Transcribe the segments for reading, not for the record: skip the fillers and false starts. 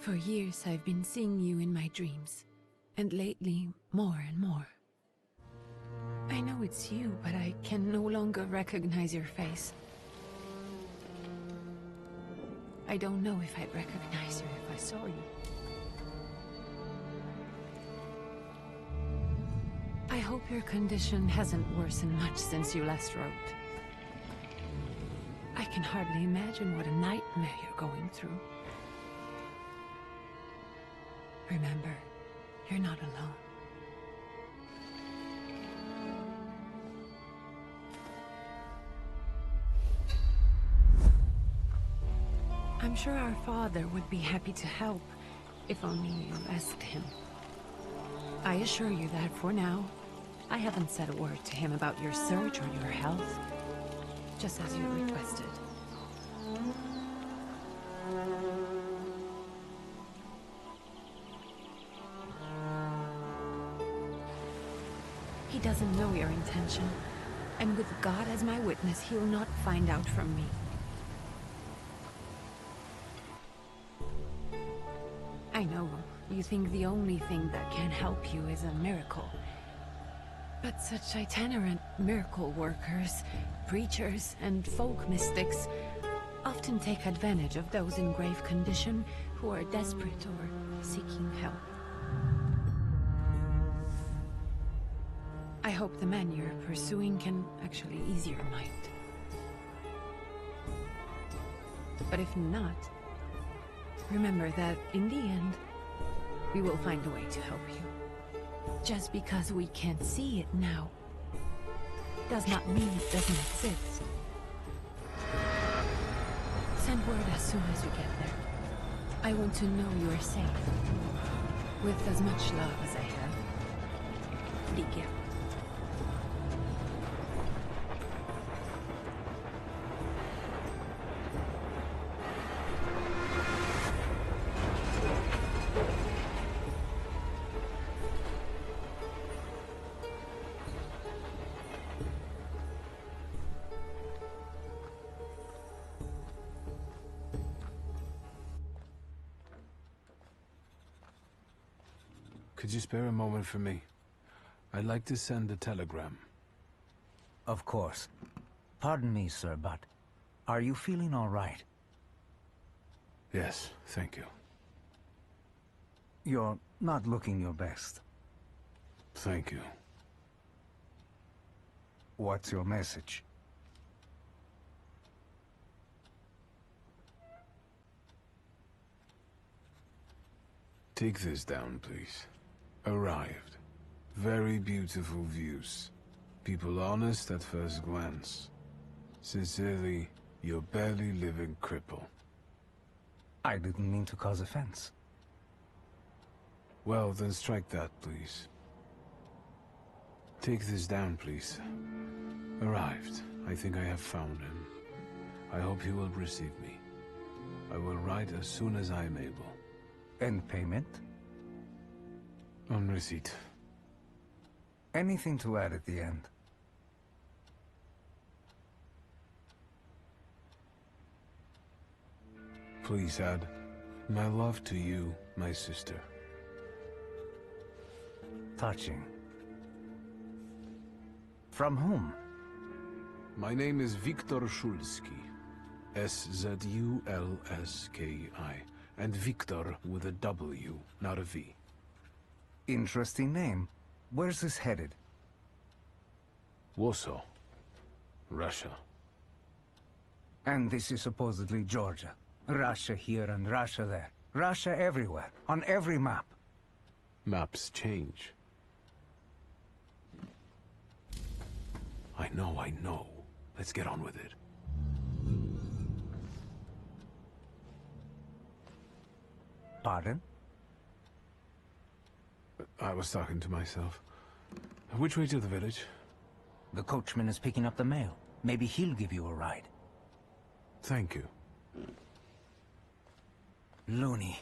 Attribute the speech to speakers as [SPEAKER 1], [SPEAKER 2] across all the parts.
[SPEAKER 1] For years I've been seeing you in my dreams, and lately more and more. I know it's you, but I can no longer recognize your face. I don't know if I'd recognize you if I saw you. I hope your condition hasn't worsened much since you last wrote. I can hardly imagine what a nightmare you're going through. Remember, you're not alone. I'm sure our father would be happy to help, if only you asked him. I assure you that for now, I haven't said a word to him about your search or your health, just as you requested. He doesn't know your intention, and with God as my witness, he'll not find out from me. I know, you think the only thing that can help you is a miracle. But such itinerant miracle workers, preachers, and folk mystics often take advantage of those in grave condition who are desperate or seeking help. I hope the man you're pursuing can actually ease your mind. But if not, remember that in the end, we will find a way to help you. Just because we can't see it now, does not mean it doesn't exist. Send word as soon as you get there. I want to know you are safe. With as much love as I have. Ligia.
[SPEAKER 2] Could you spare a moment for me? I'd like to send a telegram.
[SPEAKER 3] Of course. Pardon me, sir, but are you feeling all right?
[SPEAKER 2] Yes, thank you.
[SPEAKER 3] You're not looking your best.
[SPEAKER 2] Thank you.
[SPEAKER 3] What's your message?
[SPEAKER 2] Take this down, please. Arrived. Very beautiful views. People honest at first glance. Sincerely, your barely living cripple.
[SPEAKER 3] I didn't mean to cause offense.
[SPEAKER 2] Well, then strike that, please. Take this down, please. Arrived. I think I have found him. I hope he will receive me. I will write as soon as I am able.
[SPEAKER 3] And payment?
[SPEAKER 2] On receipt.
[SPEAKER 3] Anything to add at the end?
[SPEAKER 2] Please add, my love to you, my sister.
[SPEAKER 3] Touching. From whom?
[SPEAKER 2] My name is Viktor Szulski. S-Z-U-L-S-K-I. And Viktor with a W, not a V.
[SPEAKER 3] Interesting name. Where's this headed?
[SPEAKER 2] Warsaw. Russia.
[SPEAKER 3] And this is supposedly Georgia. Russia here and Russia there. Russia everywhere, on every map.
[SPEAKER 2] Maps change. I know. Let's get on with it.
[SPEAKER 3] Pardon?
[SPEAKER 2] I was talking to myself. Which way to the village?
[SPEAKER 3] The coachman is picking up the mail. Maybe he'll give you a ride.
[SPEAKER 2] Thank you.
[SPEAKER 3] Loony.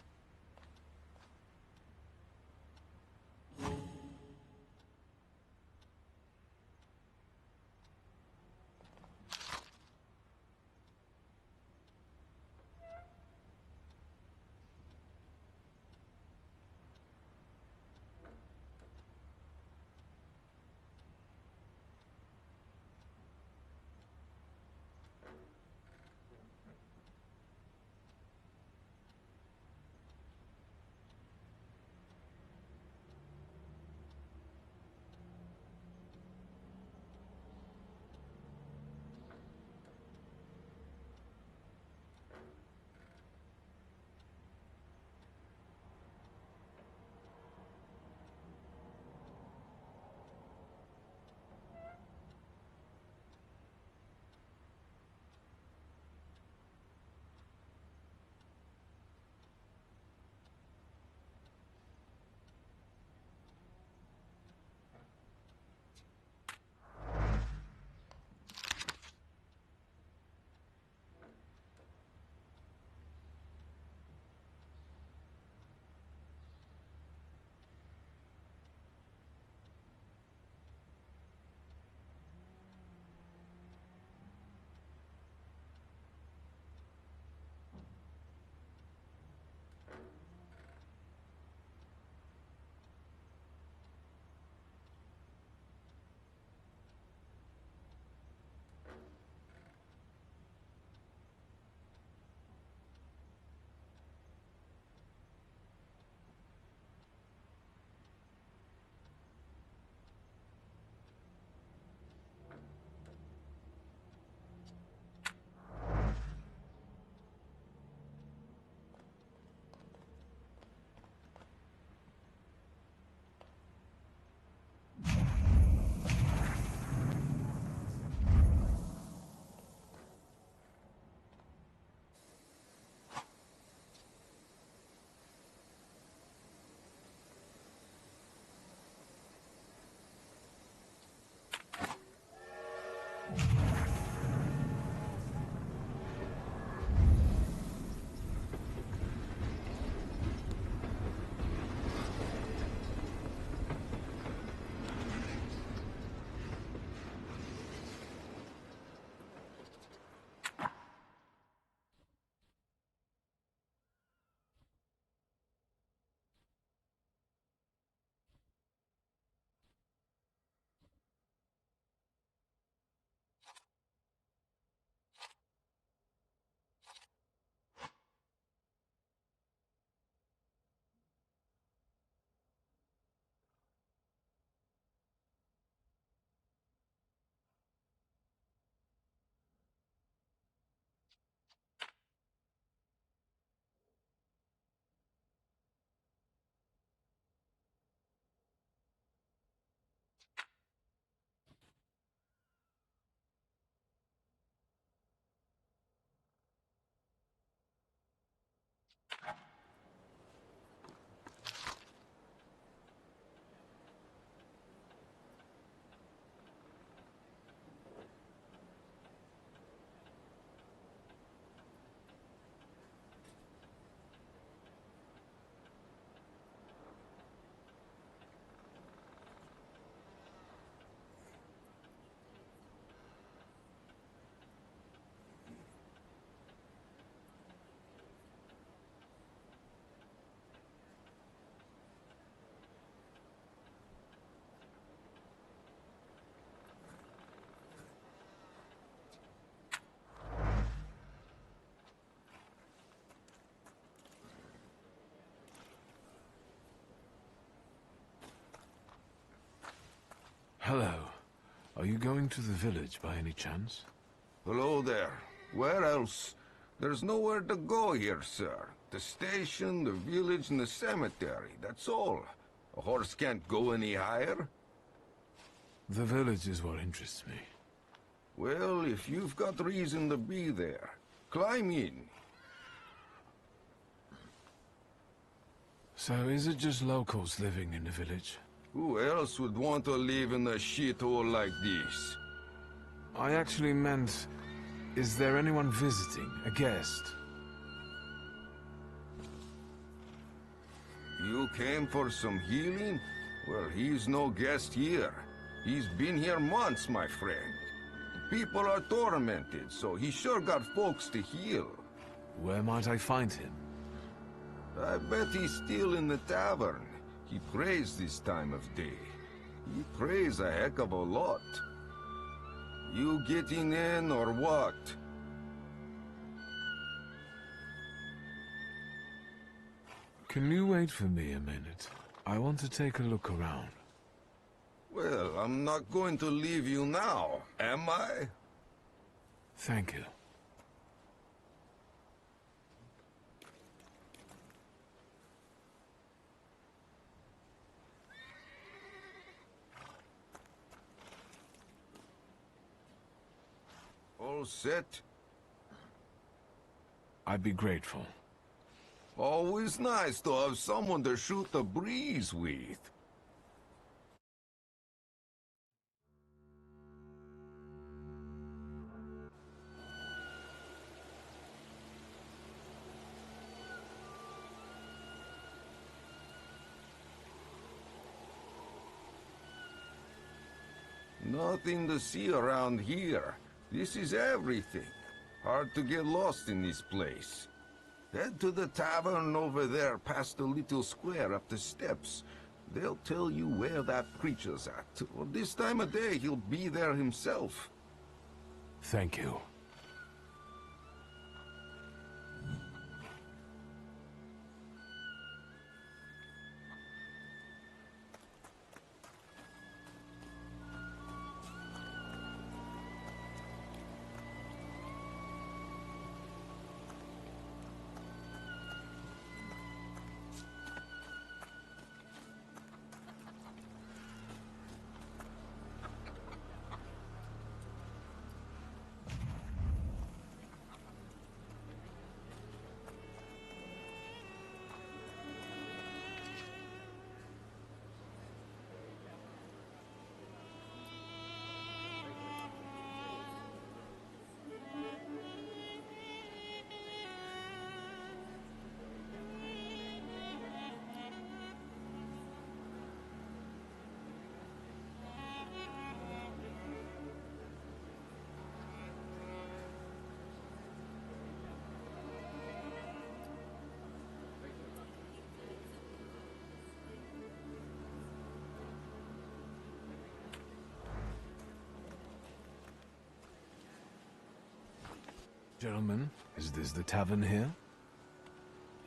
[SPEAKER 2] Hello. Are you going to the village by any chance?
[SPEAKER 4] Hello there. Where else? There's nowhere to go here, sir. The station, the village, and the cemetery, that's all. A horse can't go any higher.
[SPEAKER 2] The village is what interests me.
[SPEAKER 4] Well, if you've got reason to be there, climb in.
[SPEAKER 2] So is it just locals living in the village?
[SPEAKER 4] Who else would want to live in a shithole like this?
[SPEAKER 2] I actually meant, is there anyone visiting, a guest?
[SPEAKER 4] You came for some healing? Well, he's no guest here. He's been here months, my friend. People are tormented, so he sure got folks to heal.
[SPEAKER 2] Where might I find him?
[SPEAKER 4] I bet he's still in the tavern. He prays this time of day. He prays a heck of a lot. You getting in or what?
[SPEAKER 2] Can you wait for me a minute? I want to take a look around.
[SPEAKER 4] Well, I'm not going to leave you now, am I?
[SPEAKER 2] Thank you.
[SPEAKER 4] All set?
[SPEAKER 2] I'd be grateful.
[SPEAKER 4] Always nice to have someone to shoot the breeze with. Nothing to see around here. This is everything. Hard to get lost in this place. Head to the tavern over there past the little square up the steps. They'll tell you where that creature's at. Well, this time of day, he'll be there himself.
[SPEAKER 2] Thank you. Gentlemen, is this the tavern here?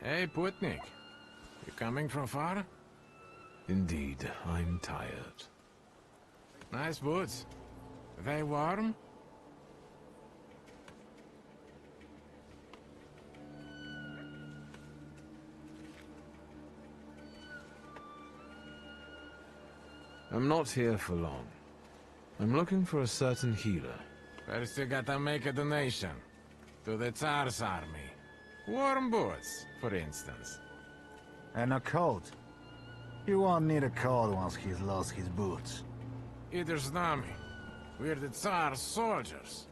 [SPEAKER 5] Hey, Putnik. You coming from far?
[SPEAKER 2] Indeed, I'm tired.
[SPEAKER 5] Nice boots. They warm?
[SPEAKER 2] I'm not here for long. I'm looking for a certain healer.
[SPEAKER 5] First you gotta make a donation. To the Tsar's army. Warm boots, for instance.
[SPEAKER 6] And a coat. You won't need a coat once he's lost his boots.
[SPEAKER 5] Either Znami. We're the Tsar's soldiers.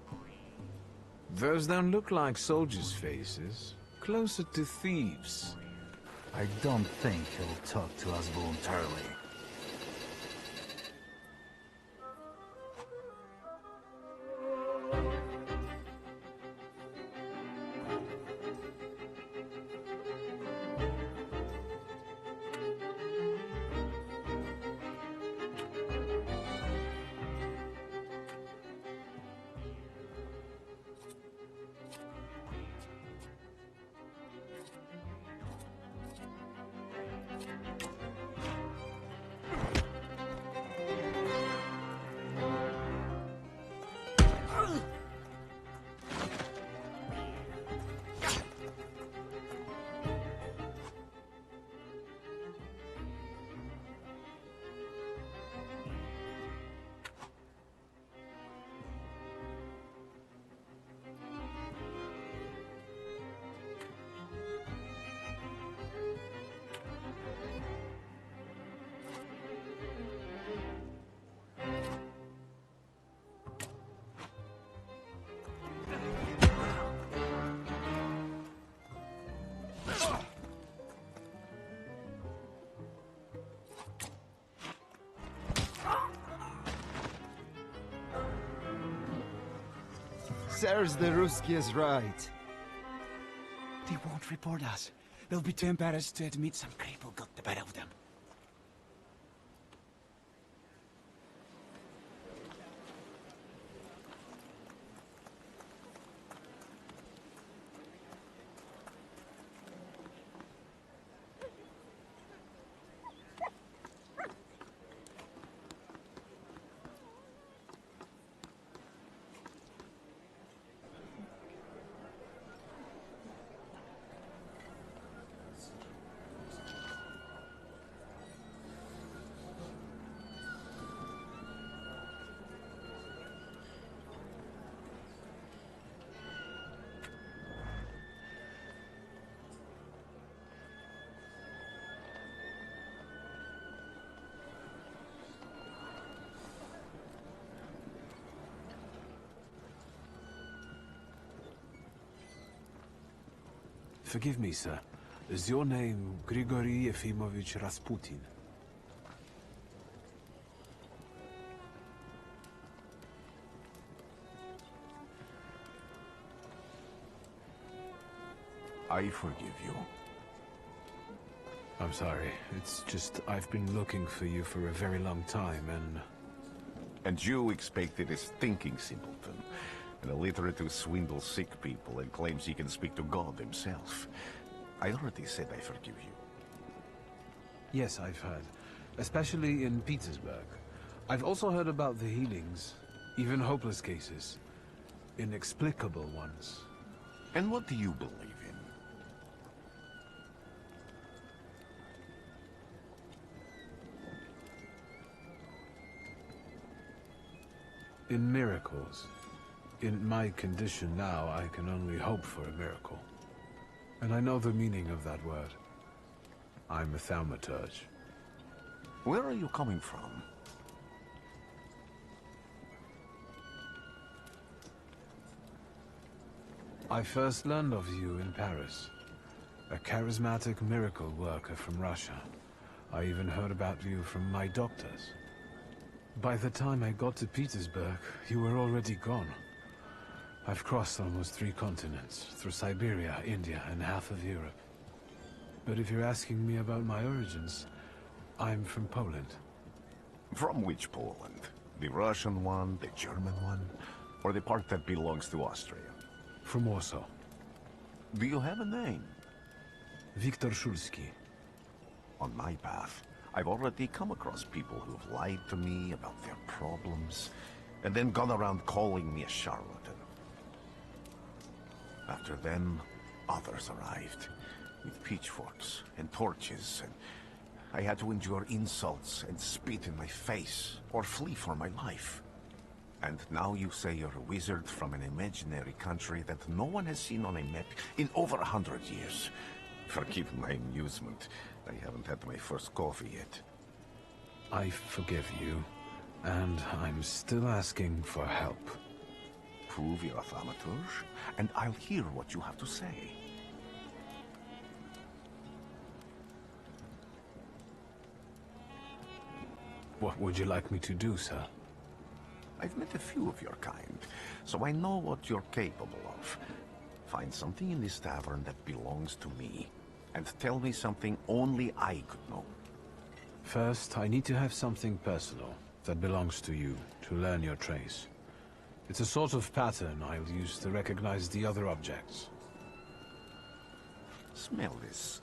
[SPEAKER 2] Those don't look like soldiers' faces. Closer to thieves.
[SPEAKER 6] I don't think he'll talk to us voluntarily.
[SPEAKER 7] Serves the Ruskies right. They won't report us. They'll be too embarrassed to admit some cripple got the better of them.
[SPEAKER 2] Forgive me, sir. Is your name Grigory Efimovich Rasputin?
[SPEAKER 4] I forgive you.
[SPEAKER 2] I'm sorry. It's just I've been looking for you for a very long time, and...
[SPEAKER 4] And you expected a stinking simpleton. An illiterate who swindles sick people and claims he can speak to God himself. I already said I forgive you.
[SPEAKER 2] Yes, I've heard. Especially in Petersburg. I've also heard about the healings. Even hopeless cases. Inexplicable ones.
[SPEAKER 4] And what do you believe in?
[SPEAKER 2] In miracles. In my condition now, I can only hope for a miracle. And I know the meaning of that word. I'm a Thaumaturge.
[SPEAKER 4] Where are you coming from?
[SPEAKER 2] I first learned of you in Paris. A charismatic miracle worker from Russia. I even heard about you from my doctors. By the time I got to Petersburg, you were already gone. I've crossed almost 3 continents, through Siberia, India, and half of Europe. But if you're asking me about my origins, I'm from Poland.
[SPEAKER 4] From which Poland? The Russian one, the German one, or the part that belongs to Austria?
[SPEAKER 2] From Warsaw.
[SPEAKER 4] Do you have a name?
[SPEAKER 2] Viktor Szulski.
[SPEAKER 4] On my path, I've already come across people who've lied to me about their problems, and then gone around calling me a charlatan. After them, others arrived, with pitchforks and torches, and I had to endure insults and spit in my face, or flee for my life. And now you say you're a wizard from an imaginary country that no one has seen on a map in over 100 years. Forgive my amusement. I haven't had my first coffee yet.
[SPEAKER 2] I forgive you, and I'm still asking for help.
[SPEAKER 4] Prove you're a Thaumaturge, and I'll hear what you have to say.
[SPEAKER 2] What would you like me to do, sir?
[SPEAKER 4] I've met a few of your kind, so I know what you're capable of. Find something in this tavern that belongs to me, and tell me something only I could know.
[SPEAKER 2] First, I need to have something personal that belongs to you to learn your trace. It's a sort of pattern I'll use to recognize the other objects.
[SPEAKER 4] Smell this.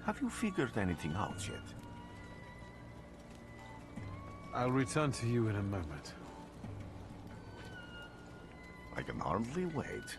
[SPEAKER 4] Have you figured anything out yet?
[SPEAKER 2] I'll return to you in a moment.
[SPEAKER 8] I can hardly wait.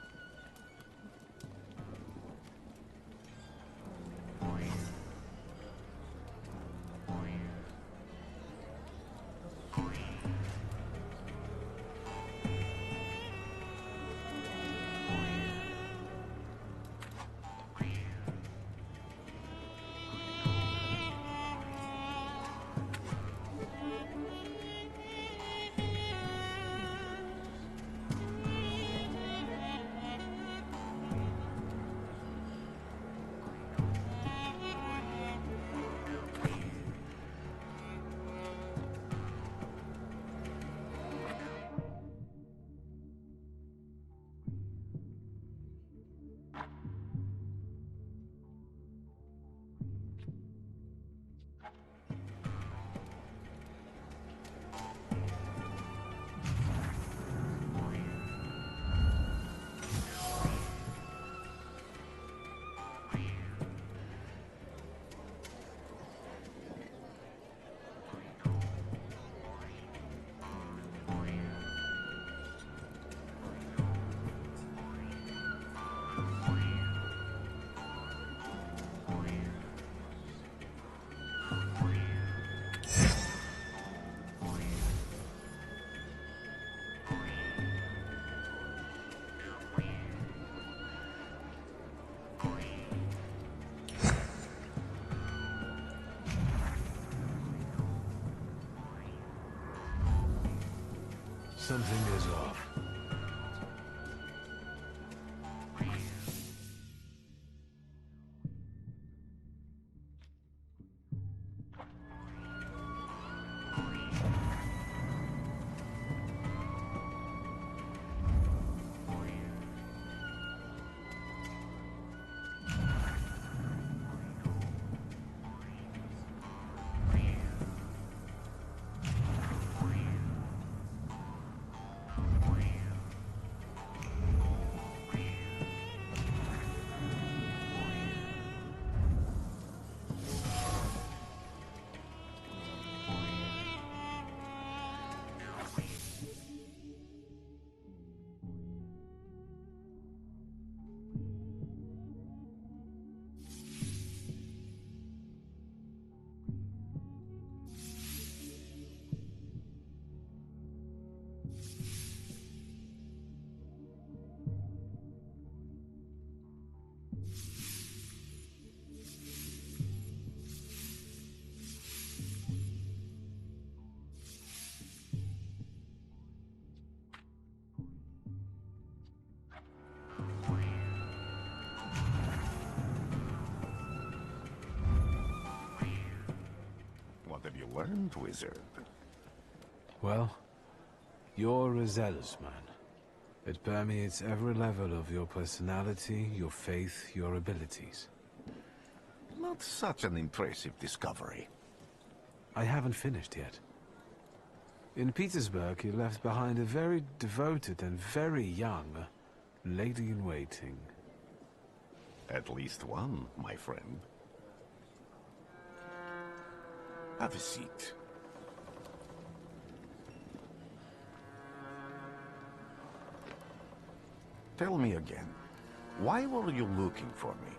[SPEAKER 2] Something is off.
[SPEAKER 8] What have you learned, wizard?
[SPEAKER 2] Well, you're a zealous man. It permeates every level of your personality, your faith, your abilities.
[SPEAKER 8] Not such an impressive discovery.
[SPEAKER 2] I haven't finished yet. In Petersburg, you left behind a very devoted and very young lady-in-waiting.
[SPEAKER 8] At least one, my friend. Have a seat. Tell me again, why were you looking for me?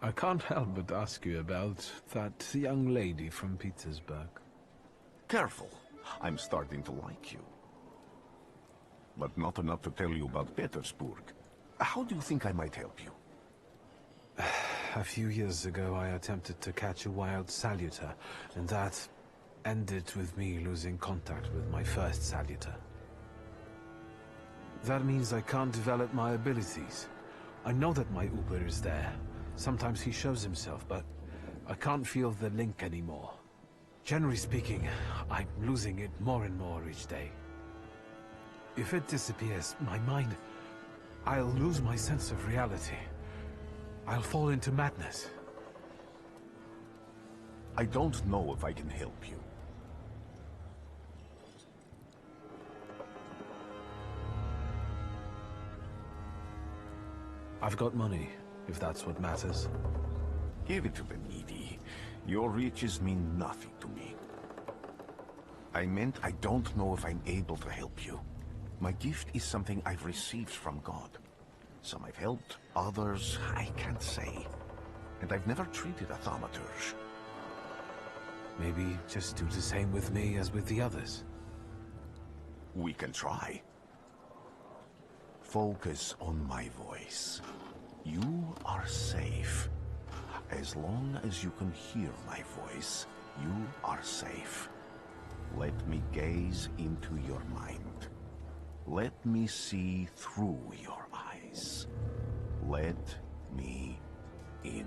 [SPEAKER 2] I can't help but ask you about that young lady from Petersburg.
[SPEAKER 8] Careful, I'm starting to like you. But not enough to tell you about Petersburg. How do you think I might help you?
[SPEAKER 2] A few years ago, I attempted to catch a wild Salutor, and that ended with me losing contact with my first Salutor. That means I can't develop my abilities. I know that my Uber is there. Sometimes he shows himself, but I can't feel the link anymore. Generally speaking, I'm losing it more and more each day. If it disappears, my mind... I'll lose my sense of reality. I'll fall into madness.
[SPEAKER 8] I don't know if I can help you.
[SPEAKER 2] I've got money, if that's what matters.
[SPEAKER 8] Give it to the needy. Your riches mean nothing to me. I meant I don't know if I'm able to help you. My gift is something I've received from God. Some I've helped, others I can't say. And I've never treated a Thaumaturge.
[SPEAKER 2] Maybe just do the same with me as with the others.
[SPEAKER 8] We can try. Focus on my voice. You are safe. As long as you can hear my voice, you are safe. Let me gaze into your mind. Let me see through your eyes. Let me in.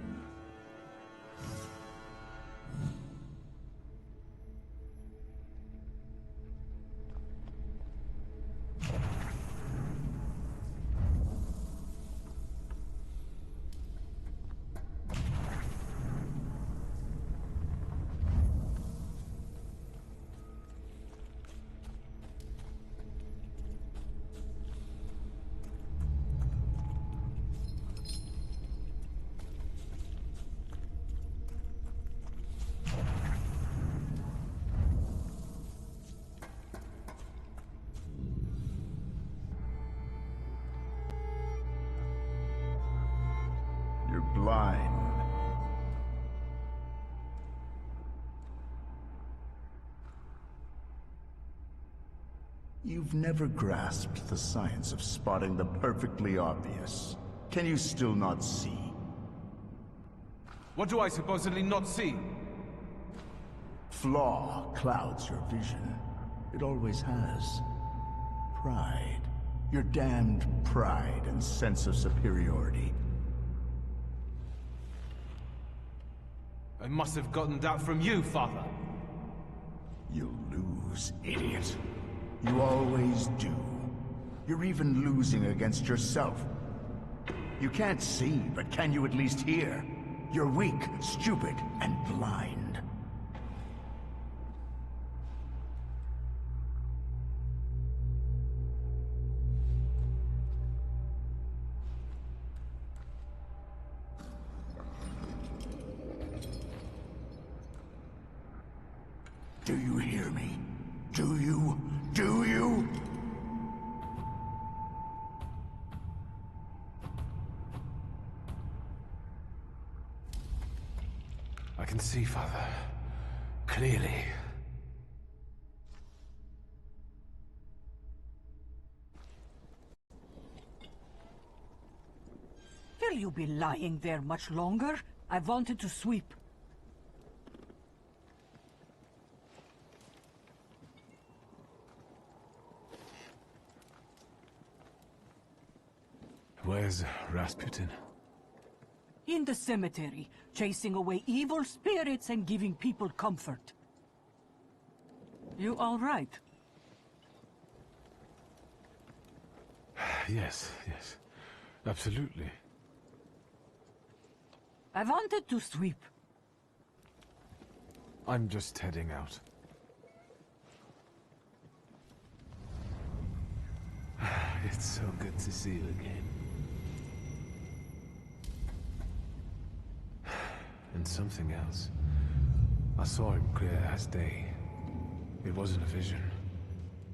[SPEAKER 6] You're blind. You've never grasped the science of spotting the perfectly obvious. Can you still not see?
[SPEAKER 2] What do I supposedly not see?
[SPEAKER 6] Flaw clouds your vision. It always has. Pride. Your damned pride and sense of superiority.
[SPEAKER 2] I must have gotten that from you, Father.
[SPEAKER 6] You'll lose, idiot. You always do. You're even losing against yourself. You can't see, but can you at least hear? You're weak, stupid, and blind. Do you hear me? Do you? Do you?
[SPEAKER 2] I can see, Father. Clearly.
[SPEAKER 9] Will you be lying there much longer? I wanted to sweep.
[SPEAKER 2] Where's Rasputin?
[SPEAKER 9] In the cemetery, chasing away evil spirits and giving people comfort. You all right?
[SPEAKER 2] Yes, yes. Absolutely.
[SPEAKER 9] I wanted to sweep.
[SPEAKER 2] I'm just heading out. It's so good to see you again. And something else. I saw him clear as day. It wasn't a vision.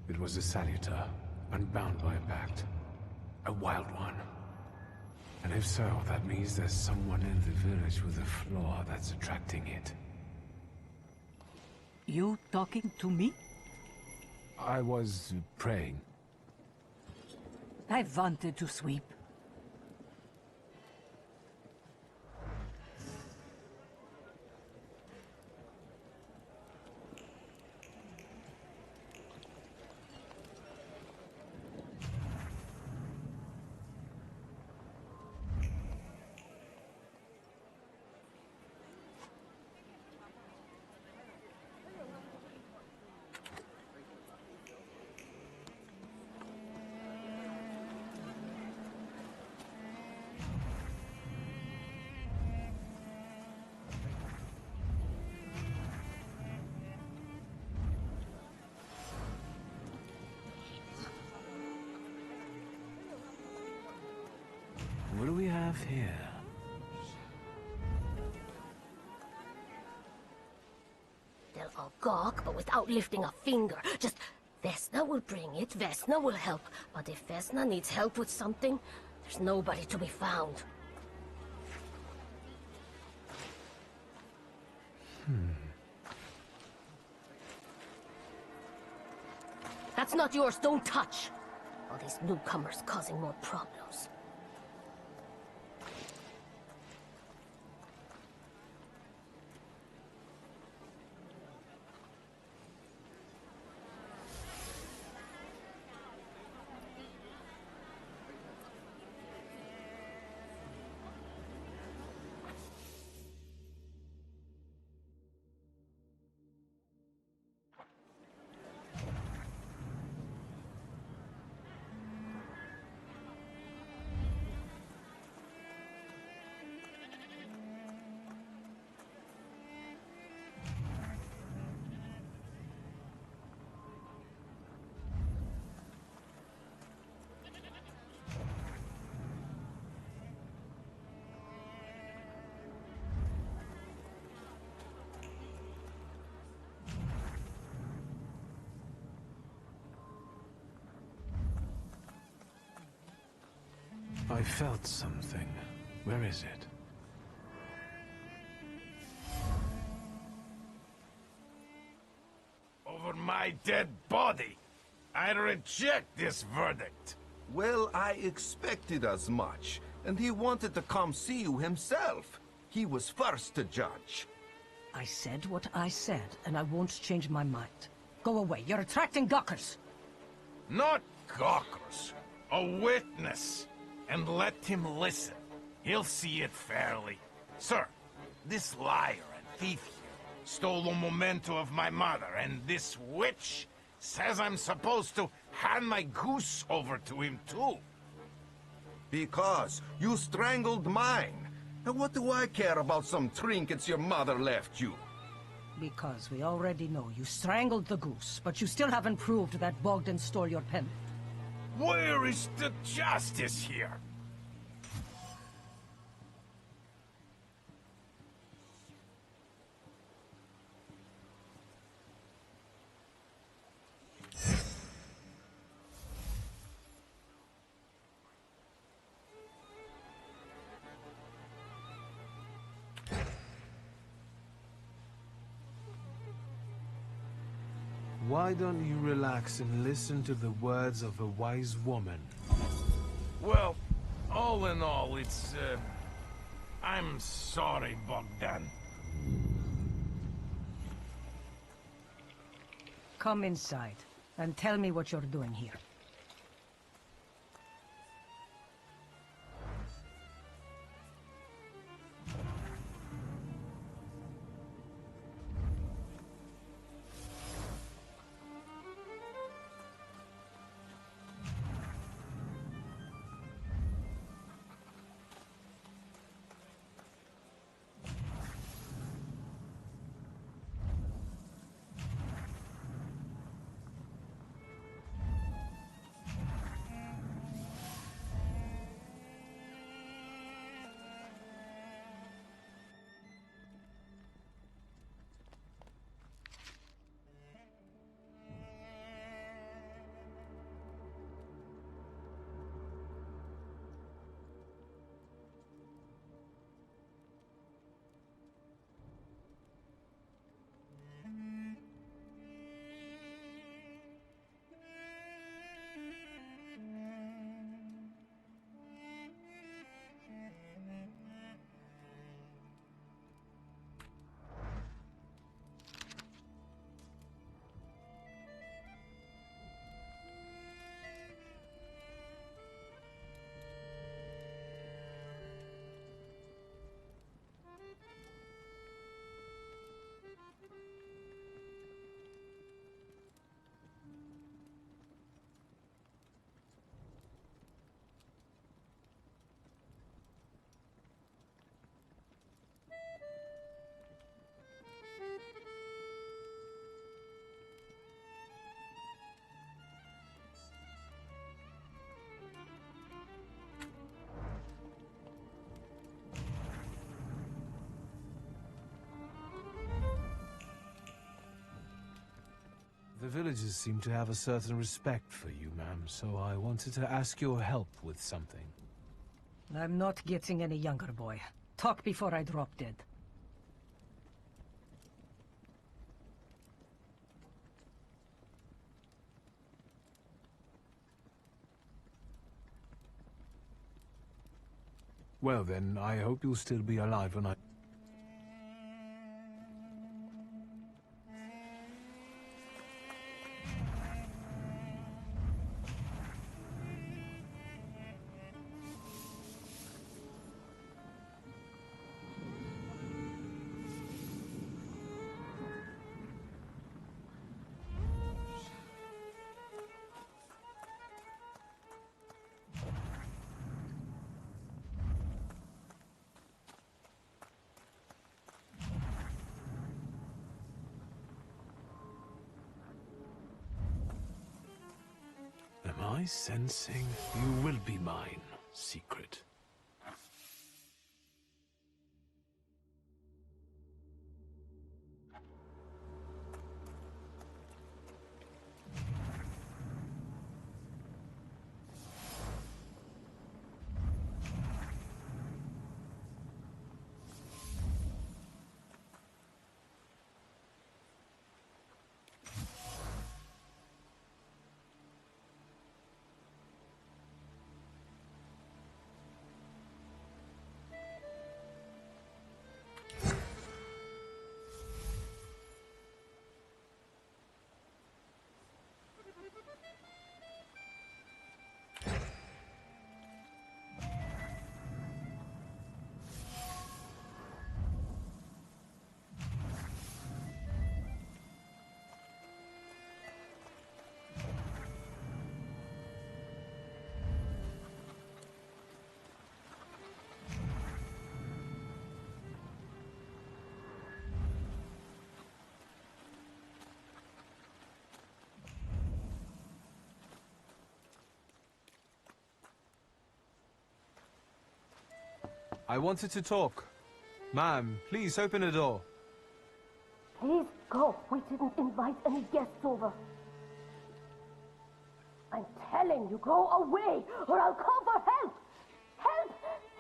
[SPEAKER 2] It was a Salutor, unbound by a pact. A wild one. And if so, that means there's someone in the village with a flaw that's attracting it.
[SPEAKER 9] You talking to me?
[SPEAKER 2] I was praying.
[SPEAKER 9] I wanted to sweep.
[SPEAKER 2] What do we have here?
[SPEAKER 10] all gawk, but without lifting a finger. Just, Vesna will bring it, Vesna will help. But if Vesna needs help with something, there's nobody to be found. That's not yours, don't touch! All these newcomers causing more problems.
[SPEAKER 2] I felt something. Where is it?
[SPEAKER 5] Over my dead body! I reject this verdict!
[SPEAKER 4] Well, I expected as much, and he wanted to come see you himself. He was first to judge.
[SPEAKER 9] I said what I said, and I won't change my mind. Go away, you're attracting gawkers!
[SPEAKER 5] Not gawkers. A witness. And let him listen. He'll see it fairly. Sir, this liar and thief here stole a memento of my mother, and this witch says I'm supposed to hand my goose over to him too.
[SPEAKER 4] Because you strangled mine. And what do I care about some trinkets your mother left you?
[SPEAKER 9] Because we already know you strangled the goose, but you still haven't proved that Bogdan stole your pen.
[SPEAKER 5] Where is the justice here?
[SPEAKER 2] Why don't you relax and listen to the words of a wise woman?
[SPEAKER 5] Well, all in all, it's, I'm sorry, Bogdan.
[SPEAKER 9] Come inside, and tell me what you're doing here.
[SPEAKER 2] The villagers seem to have a certain respect for you, ma'am, so I wanted to ask your help with something.
[SPEAKER 9] I'm not getting any younger, boy. Talk before I drop dead.
[SPEAKER 2] Well then, I hope you'll still be alive when I... Am I sensing you will be mine, secret? I wanted to talk. Ma'am, please open the door.
[SPEAKER 10] Please go. We didn't invite any guests over. I'm telling you, go away, or I'll call for help! Help!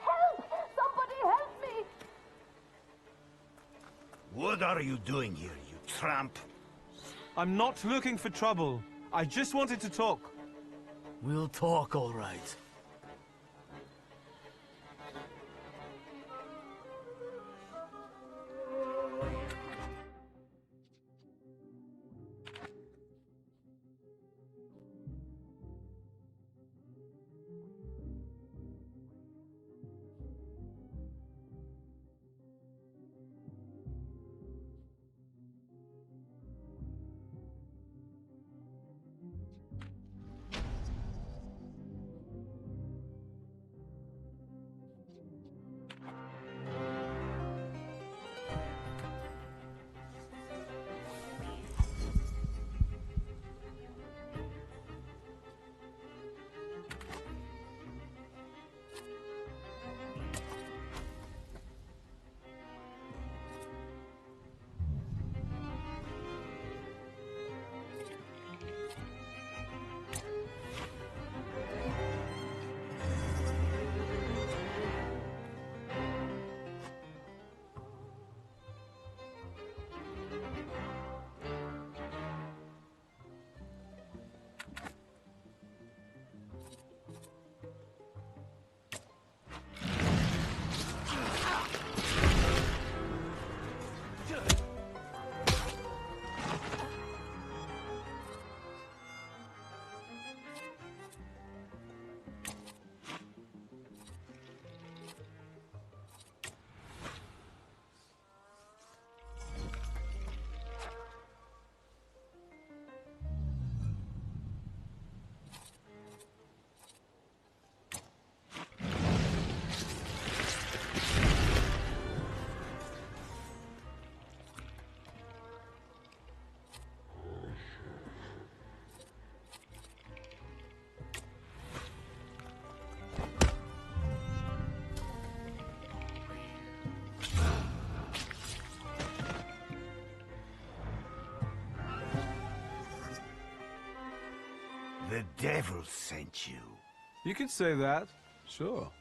[SPEAKER 10] Help! Somebody help me!
[SPEAKER 5] What are you doing here, you tramp?
[SPEAKER 2] I'm not looking for trouble. I just wanted to talk.
[SPEAKER 5] We'll talk, all right. The devil sent you.
[SPEAKER 2] You could say that, sure.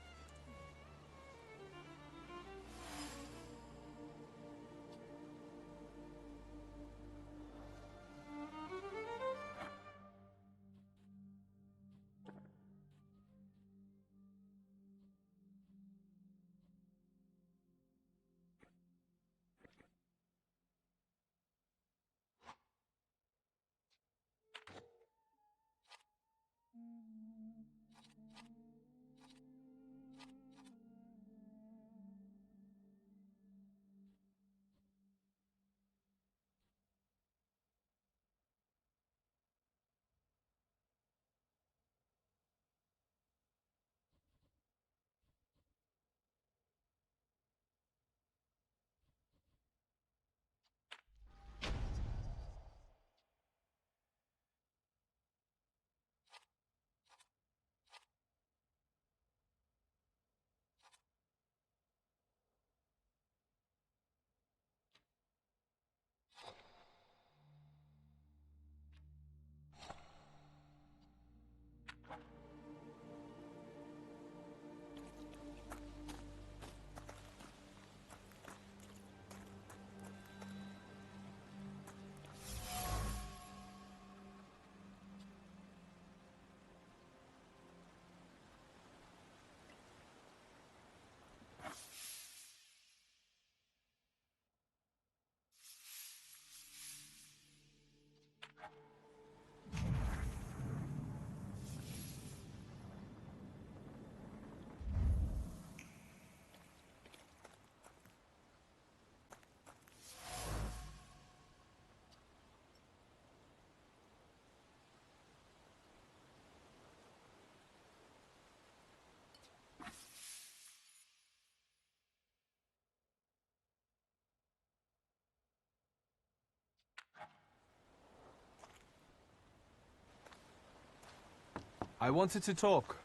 [SPEAKER 2] I wanted to talk.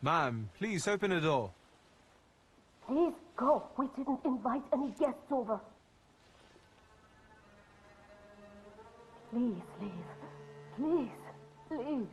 [SPEAKER 2] Ma'am, please open the door.
[SPEAKER 10] Please go. We didn't invite any guests over. Please leave. Please, please.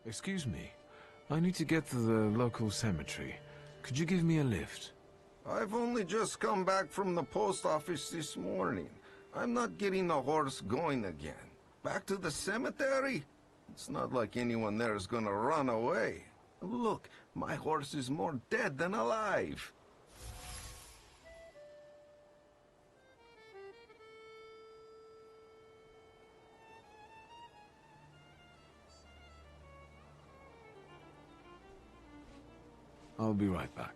[SPEAKER 2] Excuse me. I need to get to the local cemetery. Could you give me a lift?
[SPEAKER 4] I've only just come back from the post office this morning. I'm not getting the horse going again. Back to the cemetery? It's not like anyone there is gonna run away. Look, my horse is more dead than alive.
[SPEAKER 2] I'll be right back.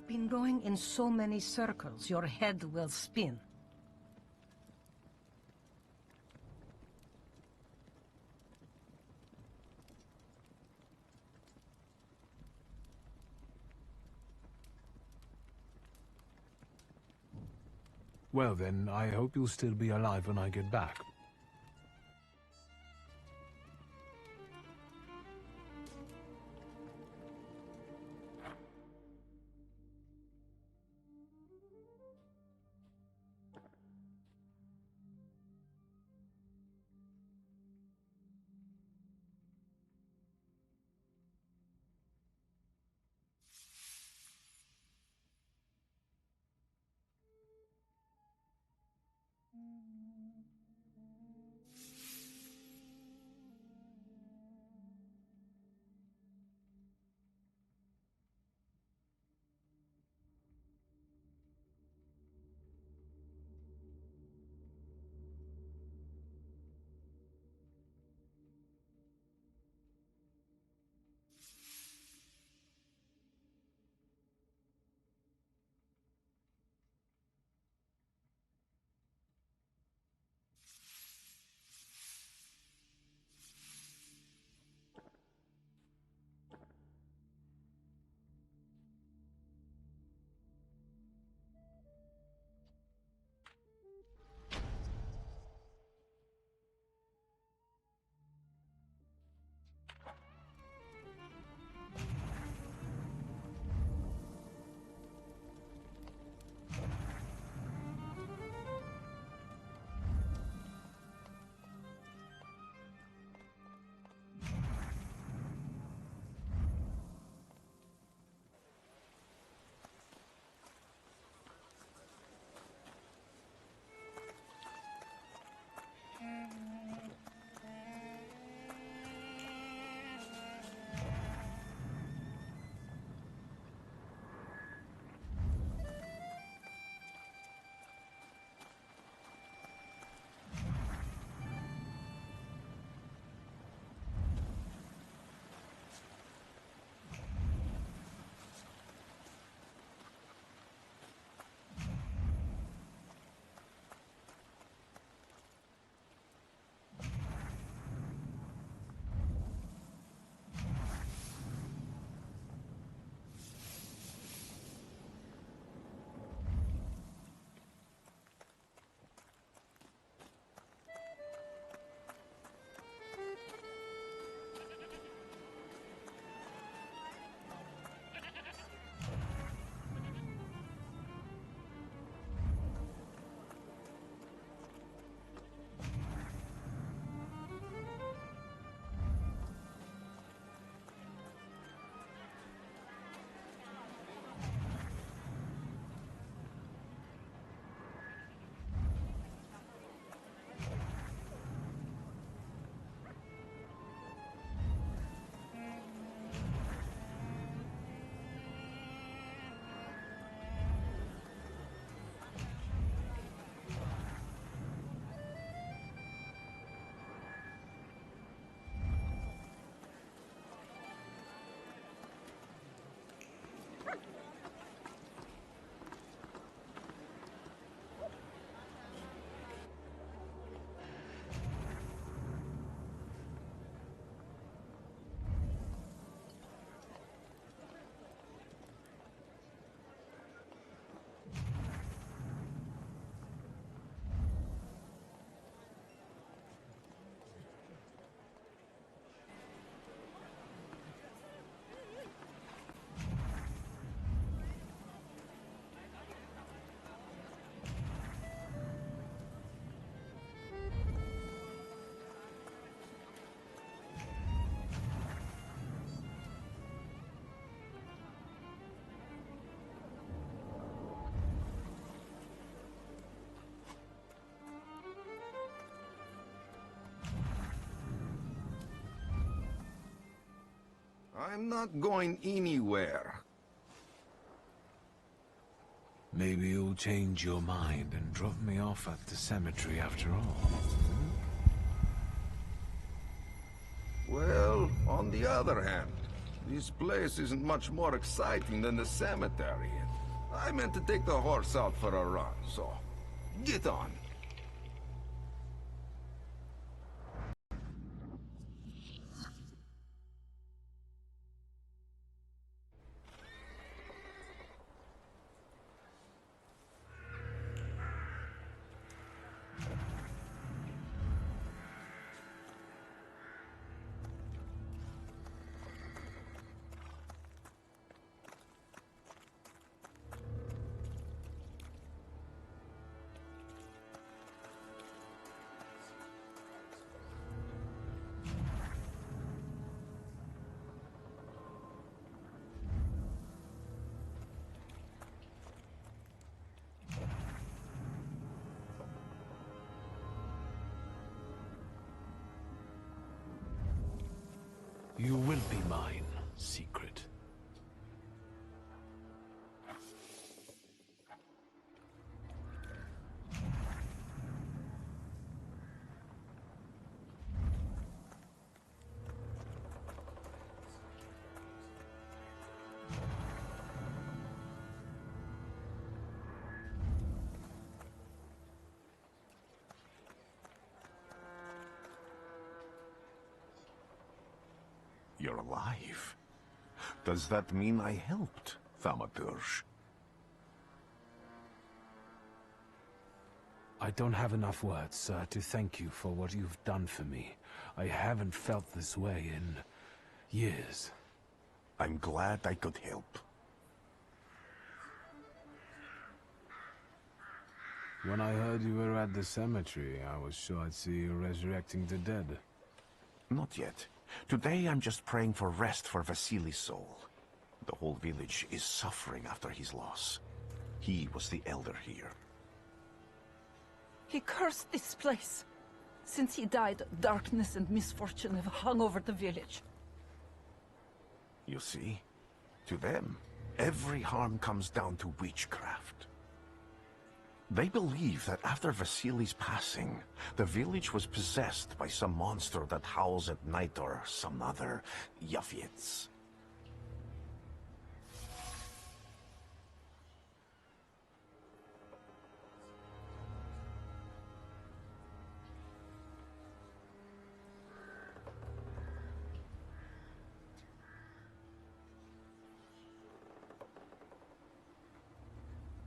[SPEAKER 11] You've been going in so many circles, your head will spin.
[SPEAKER 2] Well then, I hope you'll still be alive when I get back.
[SPEAKER 4] I'm not going anywhere.
[SPEAKER 2] Maybe you'll change your mind and drop me off at the cemetery after all.
[SPEAKER 4] Well, on the other hand, this place isn't much more exciting than the cemetery. I meant to take the horse out for a run, so get on.
[SPEAKER 2] You will be mine, secret.
[SPEAKER 8] You're alive. Does that mean I helped, Thaumaturge?
[SPEAKER 2] I don't have enough words, sir, to thank you for what you've done for me. I haven't felt this way in years.
[SPEAKER 8] I'm glad I could help.
[SPEAKER 2] When I heard you were at the cemetery, I was sure I'd see you resurrecting the dead.
[SPEAKER 8] Not yet. Today I'm just praying for rest for Vasily's soul. The whole village is suffering after his loss. He was the elder here.
[SPEAKER 12] He cursed this place. Since he died, darkness and misfortune have hung over the village.
[SPEAKER 8] You see? To them, every harm comes down to witchcraft. They believe that after Vasily's passing, the village was possessed by some monster that howls at night or some other Yafits.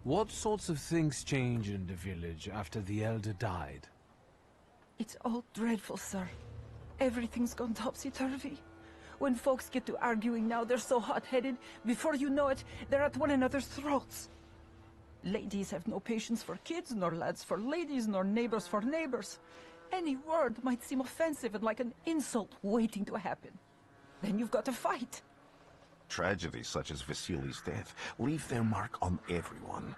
[SPEAKER 2] What sorts of things change in the village after the elder died?
[SPEAKER 12] It's all dreadful, sir. Everything's gone topsy-turvy. When folks get to arguing now, they're so hot-headed, before you know it, they're at one another's throats. Ladies have no patience for kids, nor lads for ladies, nor neighbors for neighbors. Any word might seem offensive and like an insult waiting to happen. Then you've got to fight.
[SPEAKER 8] Tragedies such as Vasily's death leave their mark on everyone.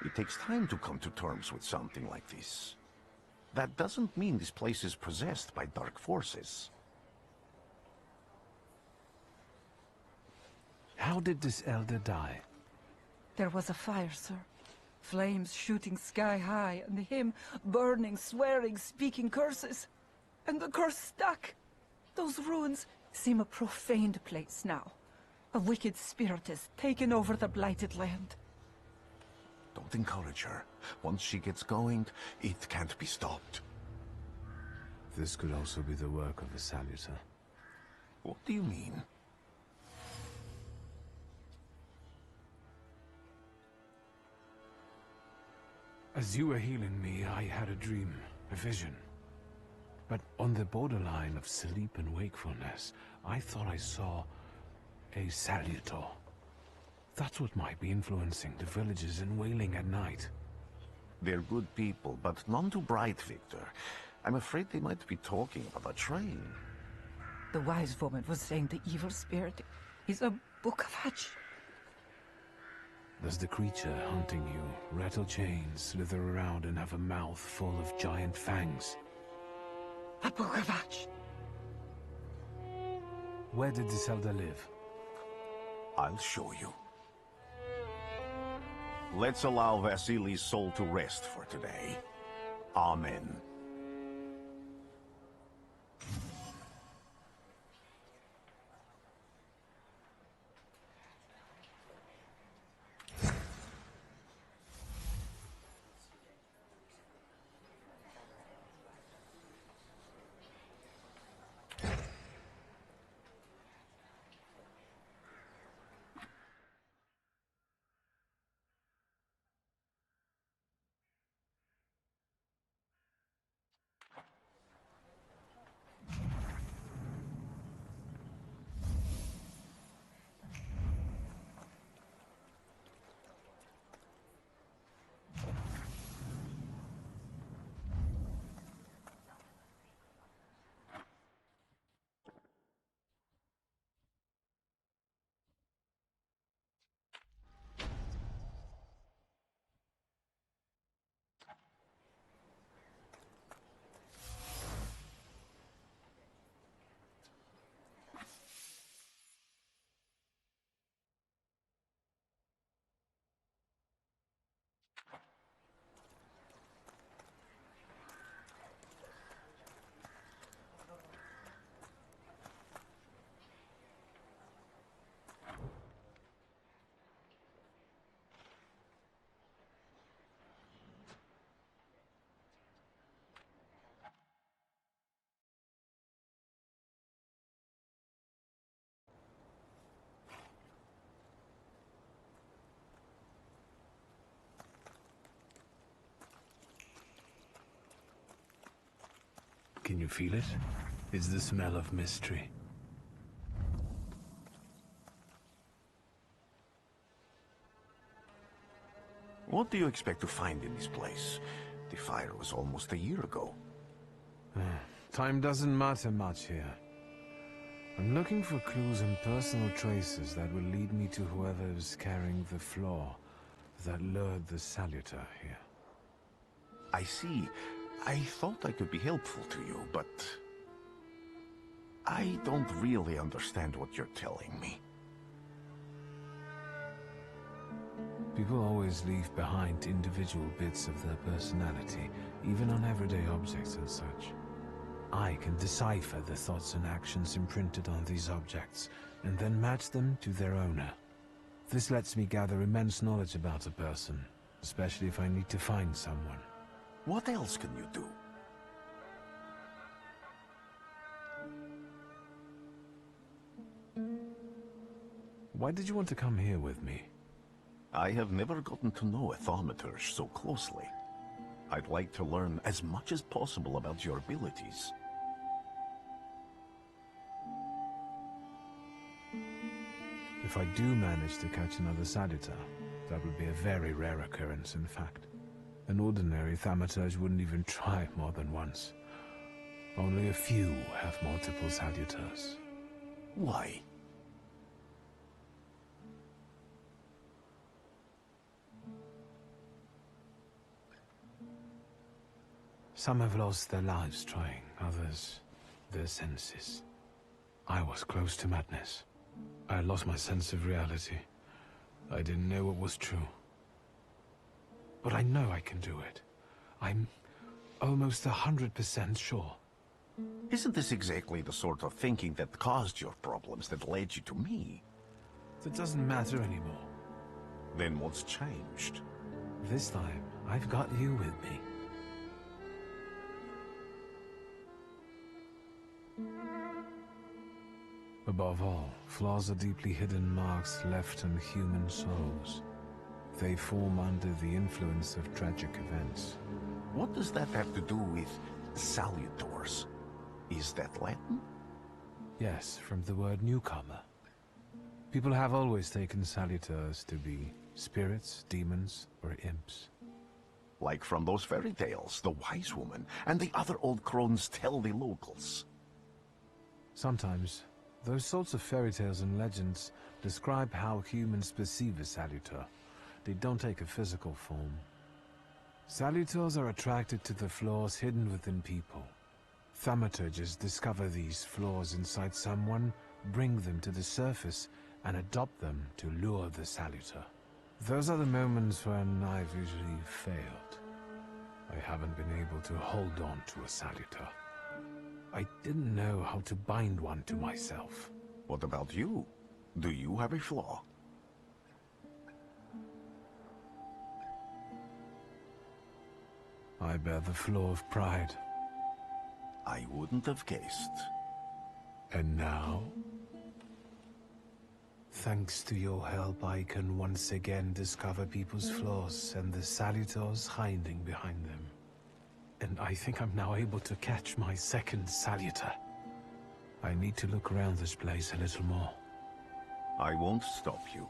[SPEAKER 8] It takes time to come to terms with something like this. That doesn't mean this place is possessed by dark forces.
[SPEAKER 2] How did this elder die?
[SPEAKER 12] There was a fire, sir. Flames shooting sky high, and him burning, swearing, speaking curses. And the curse stuck. Those ruins seem a profaned place now. A wicked spirit has taken over the blighted land.
[SPEAKER 8] Don't encourage her. Once she gets going, it can't be stopped.
[SPEAKER 2] This could also be the work of a Salutor.
[SPEAKER 8] What do you mean?
[SPEAKER 2] As you were healing me, I had a dream, a vision. But on the borderline of sleep and wakefulness, I thought I saw a Salutor. That's what might be influencing the villagers in Wailing at night.
[SPEAKER 8] They're good people, but none too bright, Victor. I'm afraid they might be talking about a train.
[SPEAKER 12] The wise woman was saying the evil spirit is a book of hatch.
[SPEAKER 2] Does the creature hunting you rattle chains, slither around, and have a mouth full of giant fangs?
[SPEAKER 12] A book of hatch.
[SPEAKER 2] Where did this elder live?
[SPEAKER 8] I'll show you. Let's allow Vasily's soul to rest for today. Amen.
[SPEAKER 2] Can you feel it? It's the smell of mystery.
[SPEAKER 8] What do you expect to find in this place? The fire was almost a year ago.
[SPEAKER 2] Time doesn't matter much here. I'm looking for clues and personal traces that will lead me to whoever is carrying the flaw that lured the Salutor here.
[SPEAKER 8] I see. I thought I could be helpful to you, but I don't really understand what you're telling me.
[SPEAKER 2] People always leave behind individual bits of their personality, even on everyday objects and such. I can decipher the thoughts and actions imprinted on these objects, and then match them to their owner. This lets me gather immense knowledge about a person, especially if I need to find someone.
[SPEAKER 8] What else can you do?
[SPEAKER 2] Why did you want to come here with me?
[SPEAKER 8] I have never gotten to know a Thaumaturge so closely. I'd like to learn as much as possible about your abilities.
[SPEAKER 2] If I do manage to catch another Salutor, that would be a very rare occurrence, in fact. An ordinary Thaumaturge wouldn't even try more than once. Only a few have multiple Salutors.
[SPEAKER 8] Why?
[SPEAKER 2] Some have lost their lives trying, others their senses. I was close to madness. I lost my sense of reality. I didn't know what was true. But I know I can do it. I'm almost 100% sure.
[SPEAKER 8] Isn't this exactly the sort of thinking that caused your problems that led you to me?
[SPEAKER 2] That doesn't matter anymore.
[SPEAKER 8] Then what's changed?
[SPEAKER 2] This time, I've got you with me. Above all, flaws are deeply hidden marks left on human souls. They form under the influence of tragic events.
[SPEAKER 8] What does that have to do with Salutors? Is that Latin?
[SPEAKER 2] Yes, from the word newcomer. People have always taken Salutors to be spirits, demons, or imps.
[SPEAKER 8] Like from those fairy tales, the wise woman and the other old crones tell the locals.
[SPEAKER 2] Sometimes, those sorts of fairy tales and legends describe how humans perceive a Salutor. They don't take a physical form. Salutors are attracted to the flaws hidden within people. Thaumaturges discover these flaws inside someone, bring them to the surface, and adopt them to lure the Salutor. Those are the moments when I've usually failed. I haven't been able to hold on to a Salutor. I didn't know how to bind one to myself.
[SPEAKER 8] What about you? Do you have a flaw?
[SPEAKER 2] I bear the flaw of pride.
[SPEAKER 8] I wouldn't have guessed.
[SPEAKER 2] And now? Thanks to your help, I can once again discover people's flaws and the Salutors hiding behind them. And I think I'm now able to catch my second Salutor. I need to look around this place a little more.
[SPEAKER 8] I won't stop you.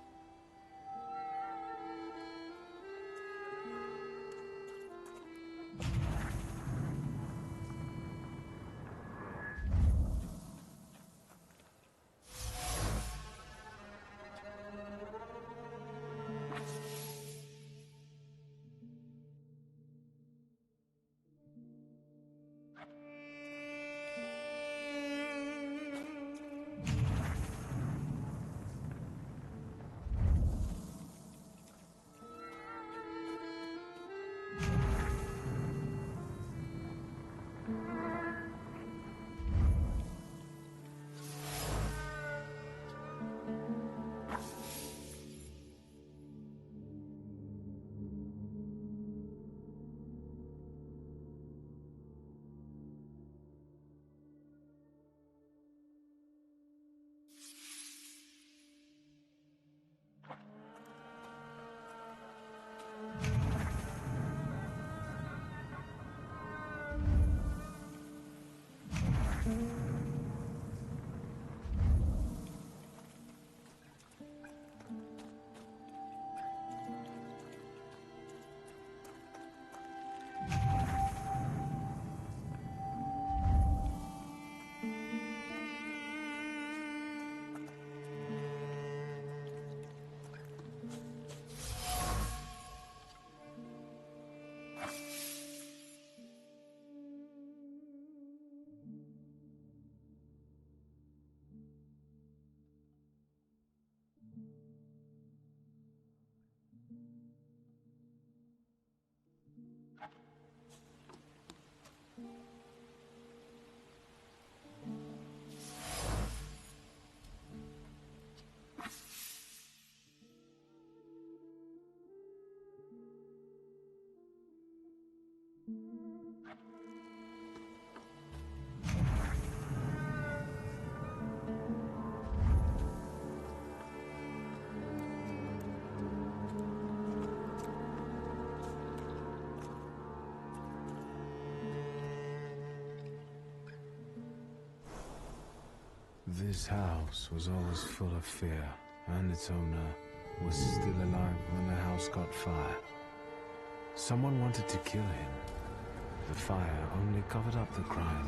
[SPEAKER 2] This house was always full of fear, and its owner was still alive when the house caught fire. Someone wanted to kill him. The fire only covered up the crime.